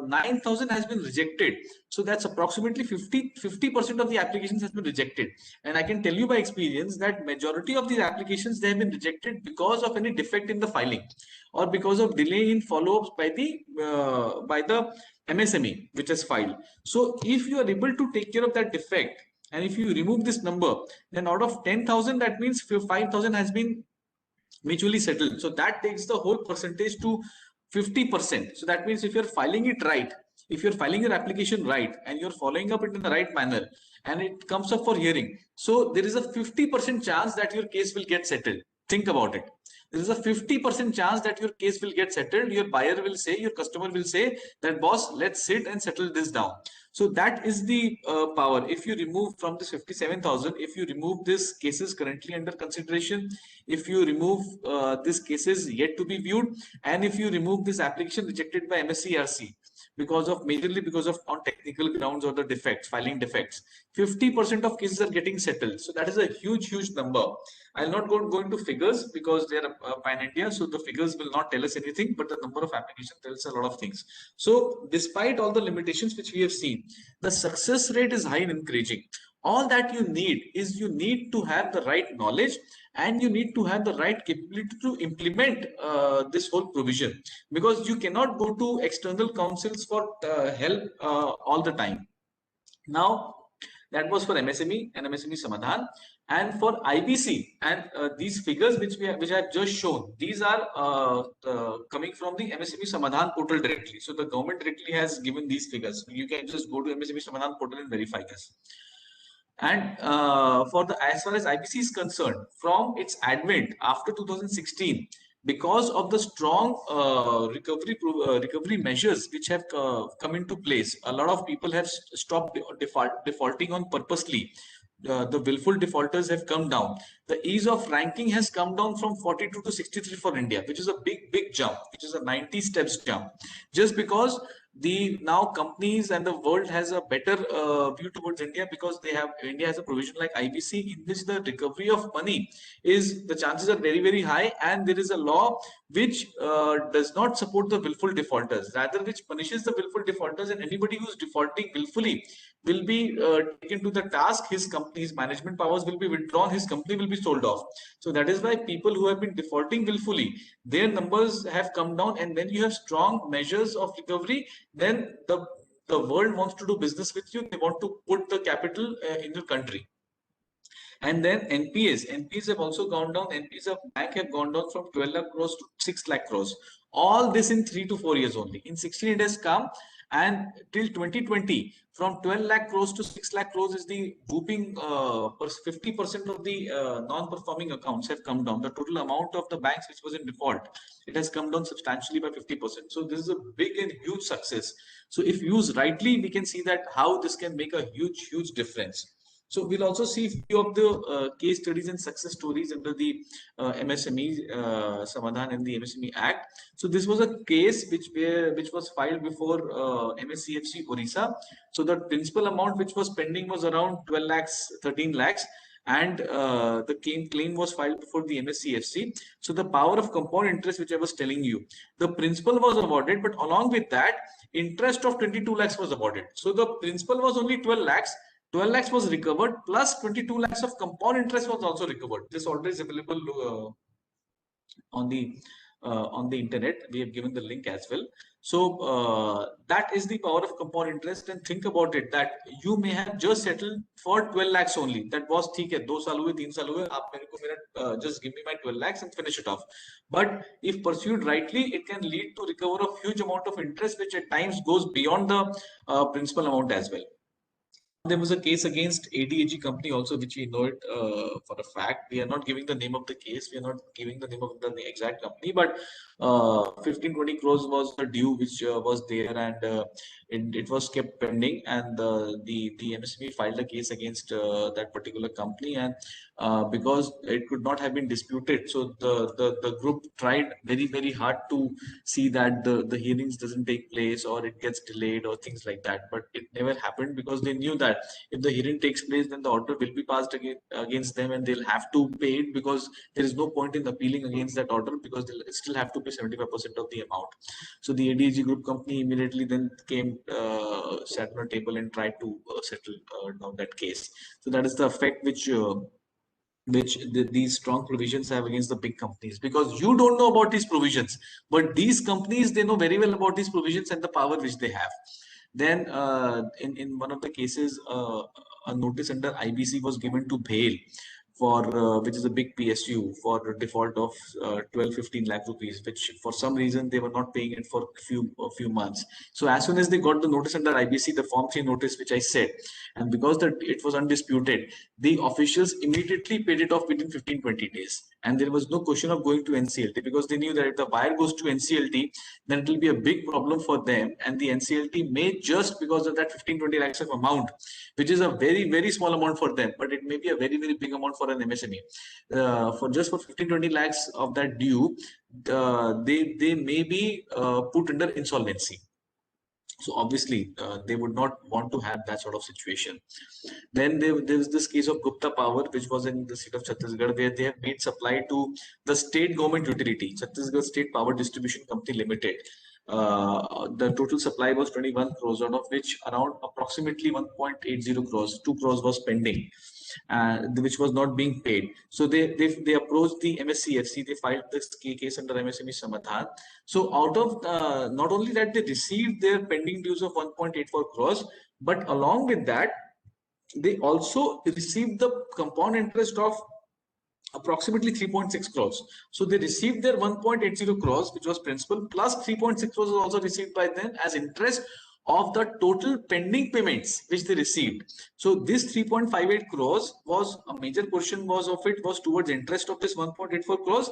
9,000 has been rejected. So that's approximately 50% of the applications has been rejected. And I can tell you by experience that majority of these applications, they have been rejected because of any defect in the filing or because of delay in follow-ups by the MSME which has filed. So if you are able to take care of that defect, and if you remove this number, then out of 10,000, that means 5,000 has been mutually settled. So that takes the whole percentage to 50%. So that means if you're filing it right, if you're filing your application right, and you're following up it in the right manner, and it comes up for hearing, so there is a 50% chance that your case will get settled. Think about it. There is a 50% chance that your case will get settled. Your buyer will say, your customer will say that, boss, let's sit and settle this down. So that is the power. If you remove from this 57,000, if you remove this cases currently under consideration, if you remove this cases yet to be viewed, and if you remove this application rejected by MSCRC majorly because of non-technical grounds or the defects, filing defects, 50% of cases are getting settled. So that is a huge number. I'll not go into figures because they are pan-India, so the figures will not tell us anything, but the number of applications tells a lot of things. So despite all the limitations which we have seen, the success rate is high and encouraging. All that you need is you need to have the right knowledge, and you need to have the right capability to implement this whole provision, because you cannot go to external councils for help all the time. Now, that was for MSME and MSME Samadhan. And for IBC, and these figures which I have just shown, these are coming from the MSME Samadhan portal directly. So the government directly has given these figures. You can just go to MSME Samadhan portal and verify this. And as far as IBC is concerned, from its advent after 2016, because of the strong recovery measures which have come into place, a lot of people have stopped defaulting on purposely. The willful defaulters have come down. The ease of ranking has come down from 42 to 63 for India, which is a big jump, which is a 90 steps jump, just because the now companies and the world has a better view towards India, because India has a provision like IBC, in which the recovery of money is, the chances are very high, and there is a law which does not support the willful defaulters, rather which punishes the willful defaulters, and anybody who is defaulting willfully will be taken to the task. His management powers will be withdrawn, his company will be sold off. So that is why people who have been defaulting willfully, their numbers have come down. And when you have strong measures of recovery, then the world wants to do business with you. They want to put the capital in your country. And then NPAs have also gone down. NPAs of bank have gone down from 12 lakh crores to 6 lakh crores. All this in 3 to 4 years only. In 16 it has come, and till 2020, from 12 lakh crores to 6 lakh crores is the whooping 50% of the non-performing accounts have come down. The total amount of the banks which was in default, it has come down substantially by 50%. So this is a big and huge success. So if used rightly, we can see that how this can make a huge difference. So we'll also see few of the case studies and success stories under the MSME Samadhan and the MSME Act. So this was a case which was filed before MSCFC Orissa. So the principal amount which was pending was around 12 lakhs, 13 lakhs. And the claim was filed before the MSCFC. So the power of compound interest, which I was telling you, the principal was awarded, but along with that, interest of 22 lakhs was awarded. So the principal was only 12 lakhs. 12 lakhs was recovered, plus 22 lakhs of compound interest was also recovered. This order is available on the internet. We have given the link as well. So that is the power of compound interest. And think about it, that you may have just settled for 12 lakhs only. That was ठीक है, 2 साल हुए, 3 साल हुए, आप मेरे को मेरा just give me my 12 lakhs and finish it off. But if pursued rightly, it can lead to recover a huge amount of interest, which at times goes beyond the principal amount as well. There was a case against ADAG company also, which we know it for a fact. We are not giving the name of the case. We are not giving the name of the exact company, but 15-20 crores was the due which was there, and it was kept pending. And the MSME filed a case against that particular company, and because it could not have been disputed, so the group tried very hard to see that the hearings doesn't take place or it gets delayed or things like that. But it never happened, because they knew that if the hearing takes place, then the order will be passed against them, and they'll have to pay it, because there is no point in appealing against that order, because they'll still have to pay 75% of the amount. So the ADAG group company immediately then came, sat on a table and tried to settle down that case. So that is the effect which these strong provisions have against the big companies, because you don't know about these provisions, but these companies, they know very well about these provisions and the power which they have. Then in one of the cases, a notice under IBC was given to BHEL for which is a big PSU, for default of 12-15 lakh rupees, which for some reason they were not paying it for a few months. So as soon as they got the notice under IBC, the Form 3 notice which I said, and because it was undisputed, the officials immediately paid it off within 15-20 days. And there was no question of going to NCLT, because they knew that if the wire goes to NCLT, then it will be a big problem for them. And the NCLT may, just because of that 15-20 lakhs of amount, which is a very small amount for them, but it may be a very big amount for an MSME. For 15-20 lakhs of that due, they may be put under insolvency. So obviously, they would not want to have that sort of situation. Then there is this case of Gupta Power, which was in the state of Chhattisgarh, where they have made supply to the state government utility, Chhattisgarh State Power Distribution Company Limited. The total supply was 21 crores, out of which around approximately 1.80 crores, 2 crores was pending, which was not being paid. So they approached the MSCFC. They filed this case under MSME Samadhan. So out of not only that, they received their pending dues of 1.84 crores, but along with that, they also received the compound interest of approximately 3.6 crores. So they received their 1.80 crores, which was principal, plus 3.6 crores was also received by them as interest of the total pending payments which they received. So this 3.58 crores was a major portion was towards interest of this 1.84 crores,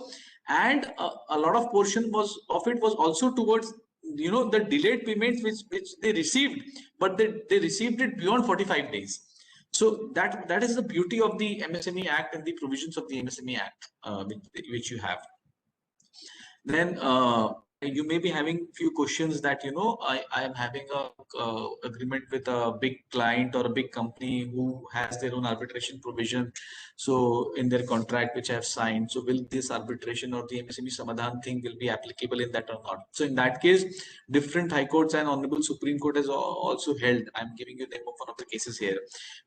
and a lot of portion was also towards the delayed payments which they received, but they received it beyond 45 days. So that is the beauty of the MSME Act and the provisions of the MSME Act which you have. Then you may be having few questions that I am having a agreement with a big client or a big company who has their own arbitration provision, so in their contract which I have signed. So will this arbitration or the MSME Samadhan thing will be applicable in that or not? So in that case, different high courts and honorable Supreme Court has also held. I'm giving you the name of one of the cases here,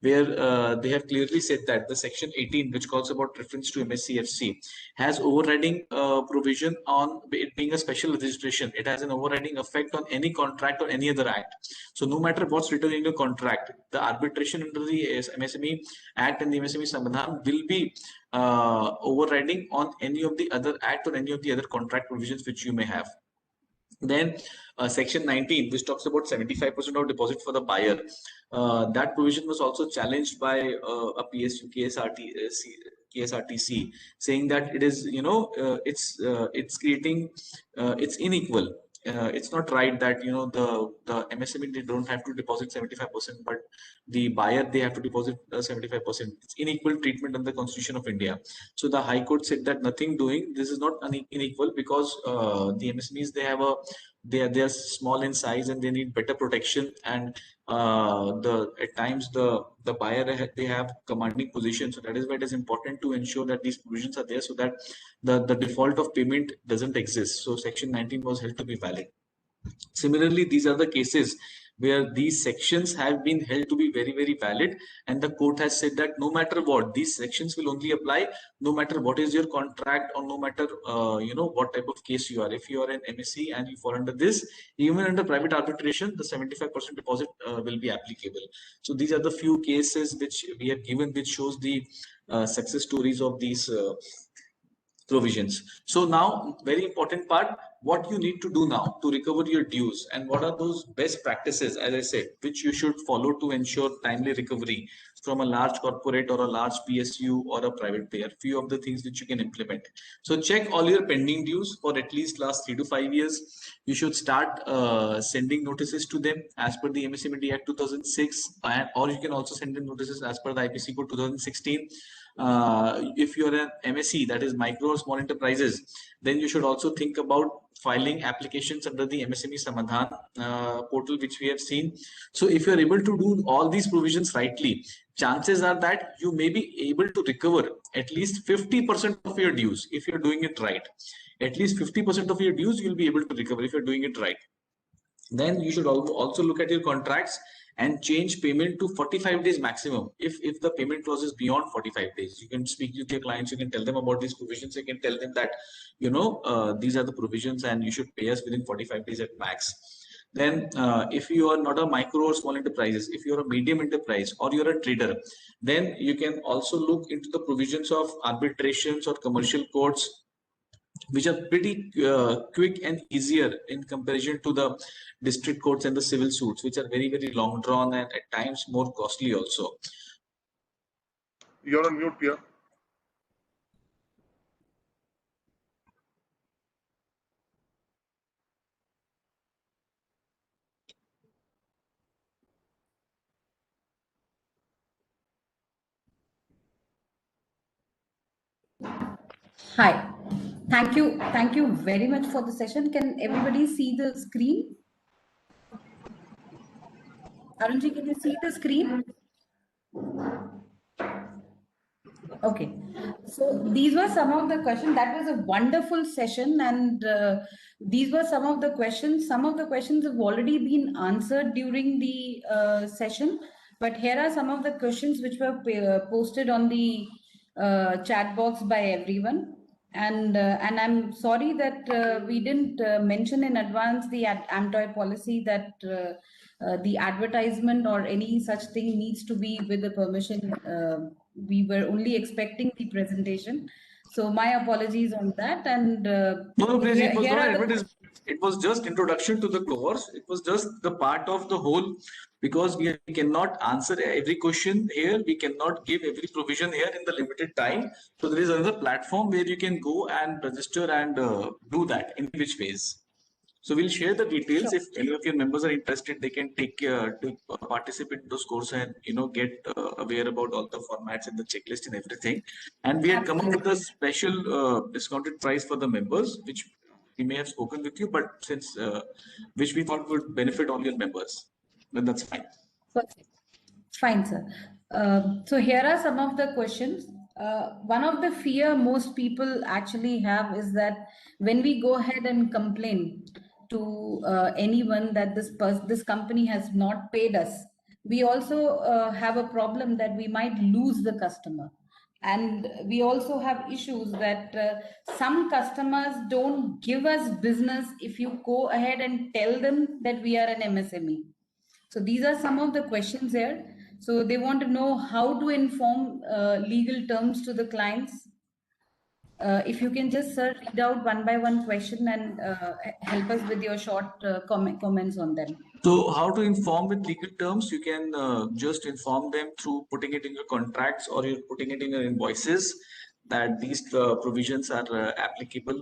where they have clearly said that the section 18, which calls about reference to MSCFC, has overriding provision on it being a special registration. It has an overriding effect on any contract or any other act. So no matter what's written in the contract, the arbitration under the MSME Act and the MSME Samadhan will be overriding on any of the other act or any of the other contract provisions which you may have. Then section 19, which talks about 75% of deposit for the buyer. That provision was also challenged by a PSU KSRTC, saying that it is it's creating it's unequal. it's not right that the MSME, they don't have to deposit 75%, but the buyer, they have to deposit 75%. It's unequal treatment under the Constitution of India. So the High Court said that nothing doing this is not unequal, because the MSMEs, they are small in size and they need better protection, and the at times the buyer, they have commanding position. So that is why it is important to ensure that these provisions are there, so that the default of payment doesn't exist. So Section 19 was held to be valid. Similarly, these are the cases where these sections have been held to be very, very valid, and the court has said that no matter what, these sections will only apply no matter what is your contract, or no matter what type of case you are. If you are an MSE and you fall under this, even under private arbitration, the 75% deposit will be applicable. So these are the few cases which we have given, which shows the success stories of these provisions. So now, very important part, what you need to do now to recover your dues, and what are those best practices, as I said, which you should follow to ensure timely recovery from a large corporate or a large PSU or a private payer. Few of the things which you can implement. So check all your pending dues for at least last 3 to 5 years. You should start sending notices to them as per the MSME Act 2006, or you can also send them notices as per the IPC Code 2016. If you're an MSE, that is micro or small enterprises, then you should also think about filing applications under the MSME Samadhan portal, which we have seen. So if you're able to do all these provisions rightly, chances are that you may be able to recover at least 50% of your dues if you're doing it right. At least 50% of your dues you'll be able to recover if you're doing it right. Then you should also look at your contracts and change payment to 45 days maximum. If the payment clause is beyond 45 days, you can speak with your clients, you can tell them about these provisions, you can tell them that these are the provisions and you should pay us within 45 days at max. Then if you are not a micro or small enterprises, if you're a medium enterprise or you're a trader, then you can also look into the provisions of arbitrations or commercial courts, which are pretty quick and easier in comparison to the district courts and the civil suits, which are very, very long drawn and at times more costly also. You're on mute, Pia. Hi. Thank you. Thank you very much for the session. Can everybody see the screen? Arunji, can you see the screen? Okay. So these were some of the questions. That was a wonderful session, and these were some of the questions. Some of the questions have already been answered during the session, but here are some of the questions which were posted on the chat box by everyone. And I'm sorry that we didn't mention in advance the AMTOI policy that the advertisement or any such thing needs to be with the permission. We were only expecting the presentation. So my apologies on that. And no, please, it was not advertisement. It was just introduction to the course. It was just the part of the whole, because we cannot answer every question here. We cannot give every provision here in the limited time. So there is another platform where you can go and register and do that in which ways. So we'll share the details. Sure. If any of your members are interested, they can take to participate in those courses and get aware about all the formats and the checklist and everything. And we had come up with a special discounted price for the members, which we may have spoken with you, but since which we thought would benefit all your members, then that's fine. Fine, sir. So here are some of the questions. One of the fear most people actually have is that when we go ahead and complain to anyone that this company has not paid us, we also have a problem that we might lose the customer. And we also have issues that some customers don't give us business if you go ahead and tell them that we are an MSME. So these are some of the questions here. So they want to know how to inform legal terms to the clients. If you can just, sir, read out one by one question and help us with your short comments on them. So how to inform with legal terms? You can just inform them through putting it in your contracts, or you're putting it in your invoices. that these provisions are applicable.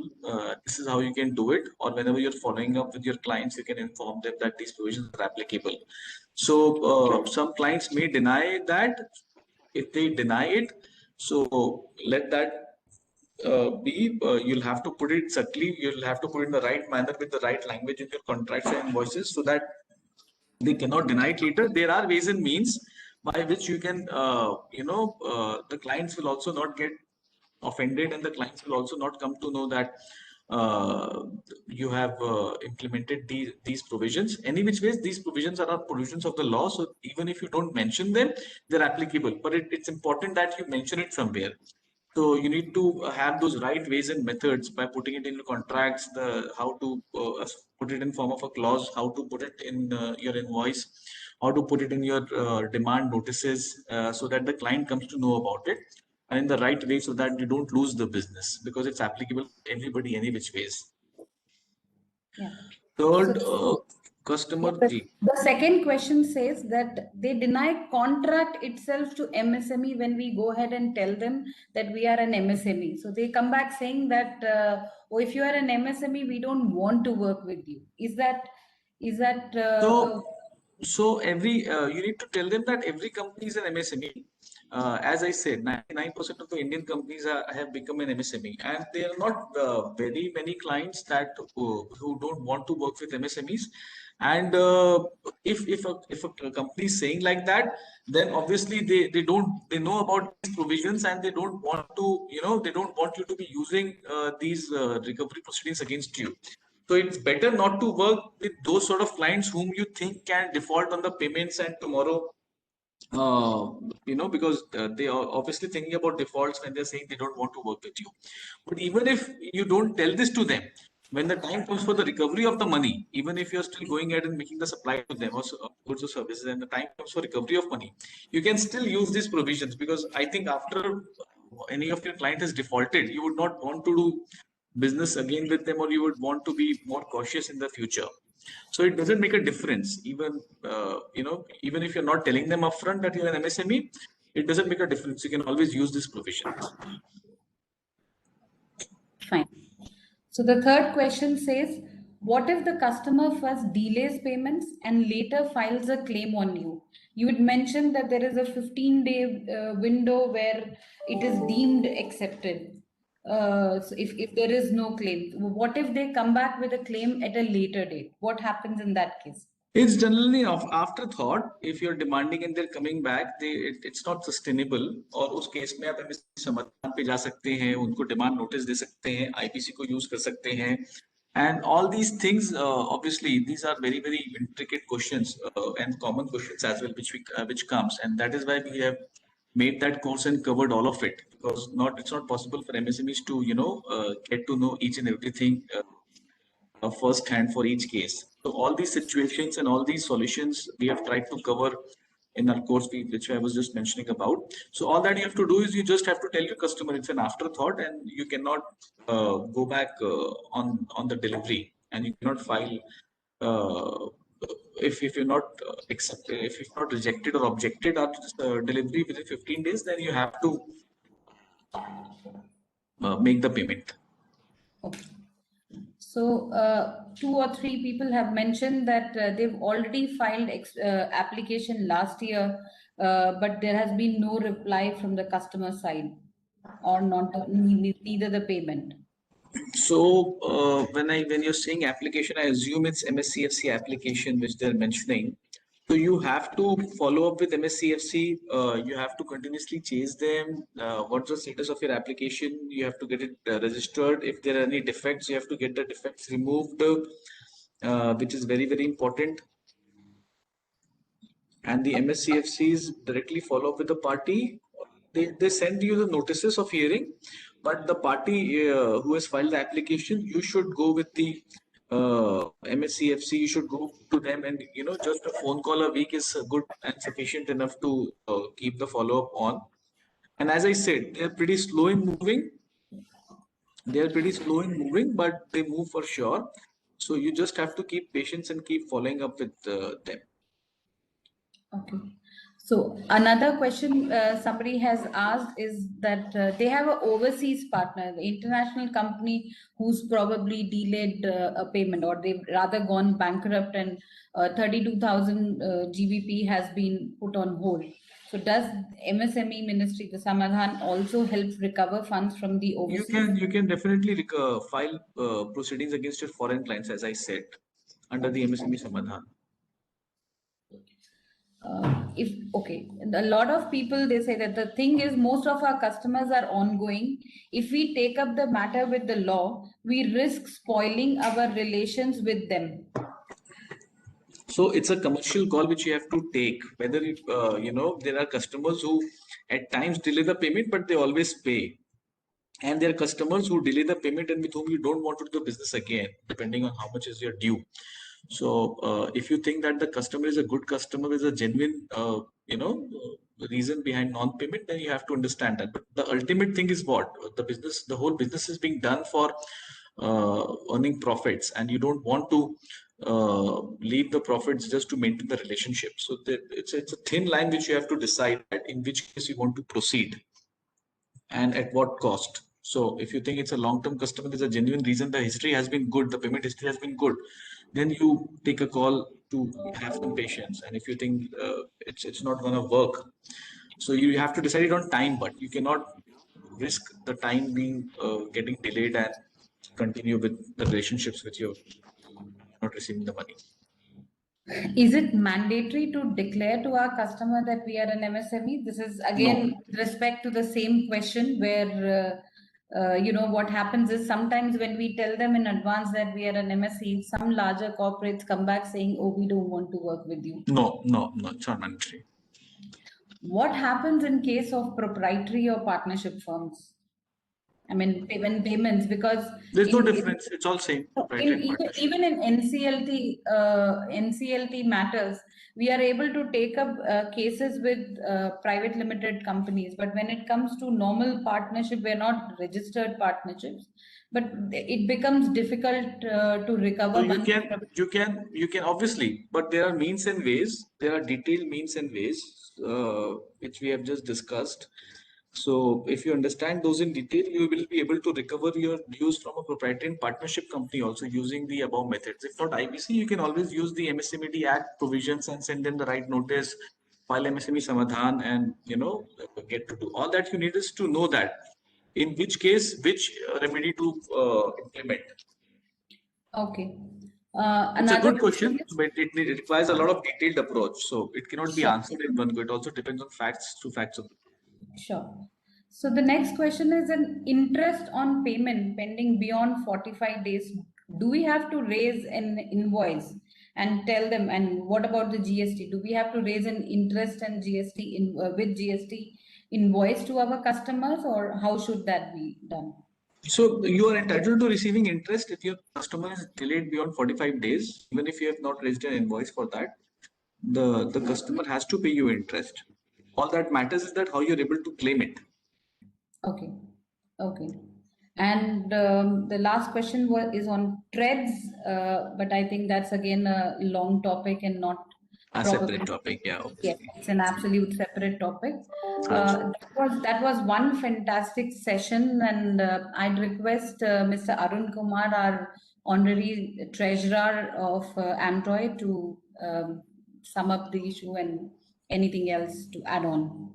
This is how you can do it, or whenever you're following up with your clients, you can inform them that these provisions are applicable. So some clients may deny that. If they deny it, so let that you'll have to put it subtly, you'll have to put it in the right manner with the right language in your contracts and invoices so that they cannot deny it later. There are ways and means by which you can, the clients will also not get offended, and the clients will also not come to know that you have implemented these provisions. Any which ways, these provisions are provisions of the law. So even if you don't mention them, they're applicable. But it's important that you mention it somewhere. So you need to have those right ways and methods by putting it in your contracts, the how to put it in form of a clause, how to put it in your invoice, how to put it in your demand notices, so that the client comes to know about it, and in the right way, so that you don't lose the business, because it's applicable to everybody, any which ways. Yeah. Third, customer. The second question says that they deny contract itself to MSME when we go ahead and tell them that we are an MSME. So they come back saying that, oh, if you are an MSME, we don't want to work with you. Is that so every you need to tell them that every company is an MSME. As I said, 99% of the Indian companies have become an MSME, and there are not very many clients that who don't want to work with MSMEs. And if a company is saying like that, then obviously they know about these provisions, and they don't want to, they don't want you to be using these recovery proceedings against you. So it's better not to work with those sort of clients whom you think can default on the payments and tomorrow, because they are obviously thinking about defaults when they're saying they don't want to work with you. But even if you don't tell this to them, when the time comes for the recovery of the money, even if you're still going ahead and making the supply to them or goods or services, and the time comes for recovery of money, you can still use these provisions, because I think after any of your client has defaulted, you would not want to do business again with them, or you would want to be more cautious in the future. So it doesn't make a difference, even even if you're not telling them upfront that you're an MSME, it doesn't make a difference. You can always use this provision. Fine. So the third question says, what if the customer first delays payments and later files a claim on you? You had mentioned that there is a 15-day window where it is deemed accepted. So if there is no claim, what if they come back with a claim at a later date? What happens in that case? It's generally of afterthought. If you're demanding and they're coming back, it's not sustainable. और उस case में आप समाधान पे जा सकते हैं, उनको डिमांड नोटिस दे सकते हैं, आईपीसी को यूज कर सकते हैं, and all these things. Obviously, these are very very intricate questions and common questions as well, which comes, and that is why we have made that course and covered all of it, because it's not possible for MSMEs to get to know each and everything first hand for each case. So all these situations and all these solutions we have tried to cover in our course, which I was just mentioning about. So all that you have to do is you just have to tell your customer it's an afterthought, and you cannot go back on the delivery, and you cannot file if you're not accepted, if you're not rejected or objected after delivery within 15 days, then you have to make the payment. Okay. So 2 or 3 people have mentioned that they've already filed application last year, but there has been no reply from the customer side, or neither the payment. So when you're saying application, I assume it's MSCFC application which they're mentioning. So you have to follow up with MSCFC. You have to continuously chase them. What's the status of your application? You have to get it registered. If there are any defects, you have to get the defects removed, which is very very important. And the MSCFCs directly follow up with the party. They send you the notices of hearing, but the party who has filed the application, you should go with the MSCFC. You should go to them, and just a phone call a week is good and sufficient enough to keep the follow up on. And as I said, they're pretty slow in moving. But they move for sure. So you just have to keep patience and keep following up with them. Okay. So another question somebody has asked is that they have an overseas partner, the international company who's probably delayed a payment, or they've rather gone bankrupt, and 32,000 GBP has been put on hold. So does MSME Ministry, the Samadhan, also help recover funds from the overseas? You can definitely file proceedings against your foreign clients, as I said, under the MSME Samadhan. If okay, a lot of people, they say that the thing is most of our customers are ongoing. If we take up the matter with the law, we risk spoiling our relations with them. So it's a commercial call which you have to take. Whether there are customers who at times delay the payment, but they always pay, and there are customers who delay the payment and with whom you don't want to do the business again, depending on how much is your due. So if you think that the customer is a good customer, is a genuine reason behind non-payment, then you have to understand that. But the ultimate thing is what the whole business is being done for earning profits, and you don't want to leave the profits just to maintain the relationship. So it's a thin line which you have to decide at in which case you want to proceed and at what cost. So if you think it's a long-term customer, there's a genuine reason, the history has been good, the payment history has been good, then you take a call to have some patience. And if you think it's not going to work, so you have to decide it on time, but you cannot risk the time being getting delayed and continue with the relationships with you not receiving the money. Is it mandatory to declare to our customer that we are an MSME? This is again with respect to the same question where what happens is sometimes when we tell them in advance that we are an MSE, some larger corporates come back saying, "Oh, we don't want to work with you." No, it's not mandatory. What happens in case of proprietary or partnership firms? I mean, when payments, because there's no difference. It's all same. Even in NCLT matters, we are able to take up cases with private limited companies. But when it comes to normal partnership, we're not registered partnerships. But it becomes difficult to recover. So you can obviously, but there are means and ways. There are detailed means and ways which we have just discussed. So if you understand those in detail, you will be able to recover your dues from a proprietary and partnership company also using the above methods. If not IBC, you can always use the MSME Act provisions and send them the right notice, file MSME Samadhan, and get to do all that. You need is to know that in which case which remedy to implement. Okay. It's a good question, but it requires a lot of detailed approach. So it cannot be answered in one go. It also depends on facts. Sure. So the next question is an interest on payment pending beyond 45 days. Do we have to raise an invoice and tell them? And what about the GST? Do we have to raise an interest and GST with GST invoice to our customers, or how should that be done? So you are entitled to receiving interest if your customer is delayed beyond 45 days, even if you have not raised an invoice for that. The customer has to pay you interest. All that matters is that how you're able to claim it. Okay. And the last question is on TReDS, but I think that's again a long topic and not a separate topic. Yeah, obviously. Yes, it's an absolute separate topic. That was one fantastic session, and I'd request Mr. Arun Kumar, our honorary treasurer of AMTOY, to sum up the issue and anything else to add on.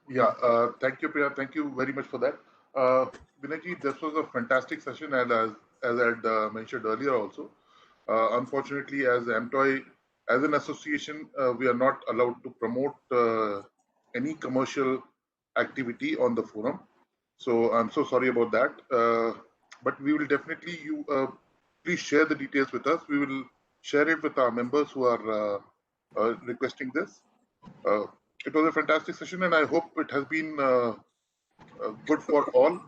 Yeah, thank you, Priya. Thank you very much for that. Vinayji, this was a fantastic session, and as I had mentioned earlier also, unfortunately, as AMTOY, as an association, we are not allowed to promote any commercial activity on the forum. So I'm so sorry about that. But we will definitely, please share the details with us. We will share it with our members who are requesting this. It was a fantastic session, and I hope it has been good for all.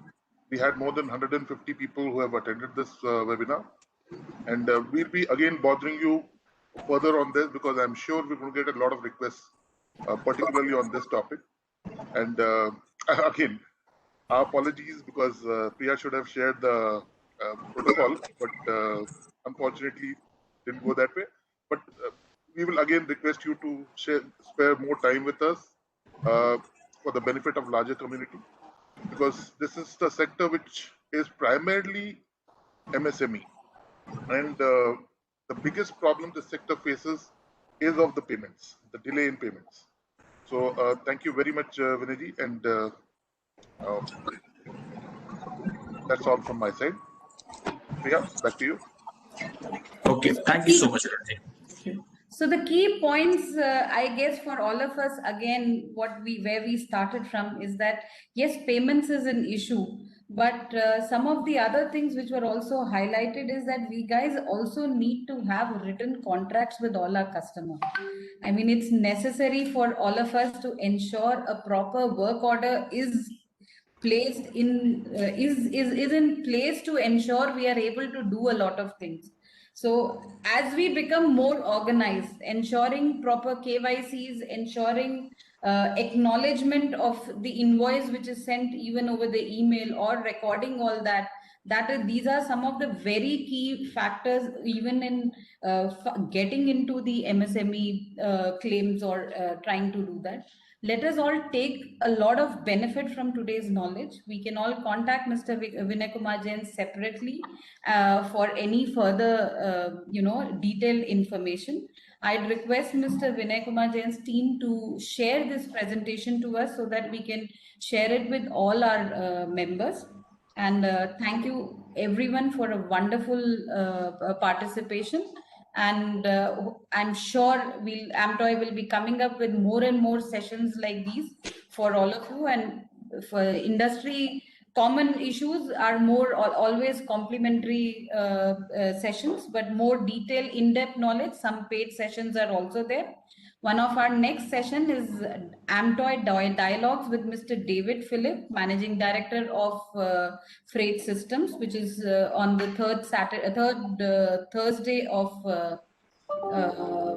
We had more than 150 people who have attended this webinar, and we'll be again bothering you further on this, because I'm sure we're going to get a lot of requests, particularly on this topic. And again, Our apologies, because Priya should have shared the protocol, but unfortunately didn't go that way. But we will again request you to spare more time with us for the benefit of larger community, because this is the sector which is primarily MSME, and the biggest problem the sector faces is of the payments, the delay in payments. So thank you very much, Vinayji, and that's all from my side. Priya, back to you. Okay, thank you so much, Ranjit. So the key points, I guess, for all of us, again, where we started from is that yes, payments is an issue, but some of the other things which were also highlighted is that we guys also need to have written contracts with all our customers. I mean, it's necessary for all of us to ensure a proper work order is placed in is in place to ensure we are able to do a lot of things. So as we become more organized, ensuring proper KYCs, ensuring acknowledgement of the invoice which is sent even over the email, or recording all that, these are some of the very key factors even in getting into the MSME claims, or trying to do that. Let us all take a lot of benefit from today's knowledge. We can all contact Mr. Vinay Kumar Jain separately for any further, detailed information. I'd request Mr. Vinay Kumar Jain's team to share this presentation to us so that we can share it with all our members. And thank you everyone for a wonderful participation. And I'm sure AMTOI will be coming up with more and more sessions like these for all of you. And for industry, common issues are always complementary sessions, but more detailed, in-depth knowledge, some paid sessions are also there. One of our next session is AMTOI Dialogues with Mr. David Philip, Managing Director of Freight Systems, which is on the third Thursday of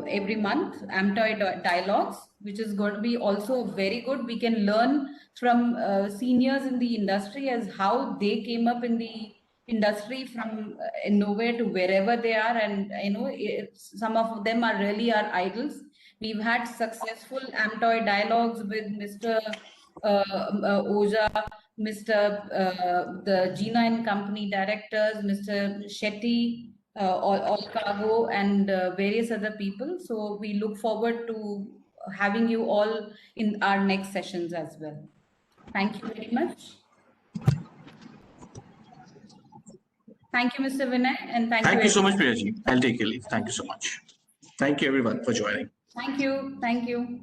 every month, AMTOI Dialogues, which is going to be also very good. We can learn from seniors in the industry as how they came up in the industry from nowhere to wherever they are, and some of them are really our idols. We've had successful AMTOI dialogues with Mr. Oja, Mr. The Gina and Company directors, Mr. Shetty, All Cargo, and various other people. So we look forward to having you all in our next sessions as well. Thank you very much. Thank you, Mr. Vinay, and Thank you so much, Priyaji. I'll take your leave. Thank you so much. Thank you, everyone, for joining. Thank you. Thank you.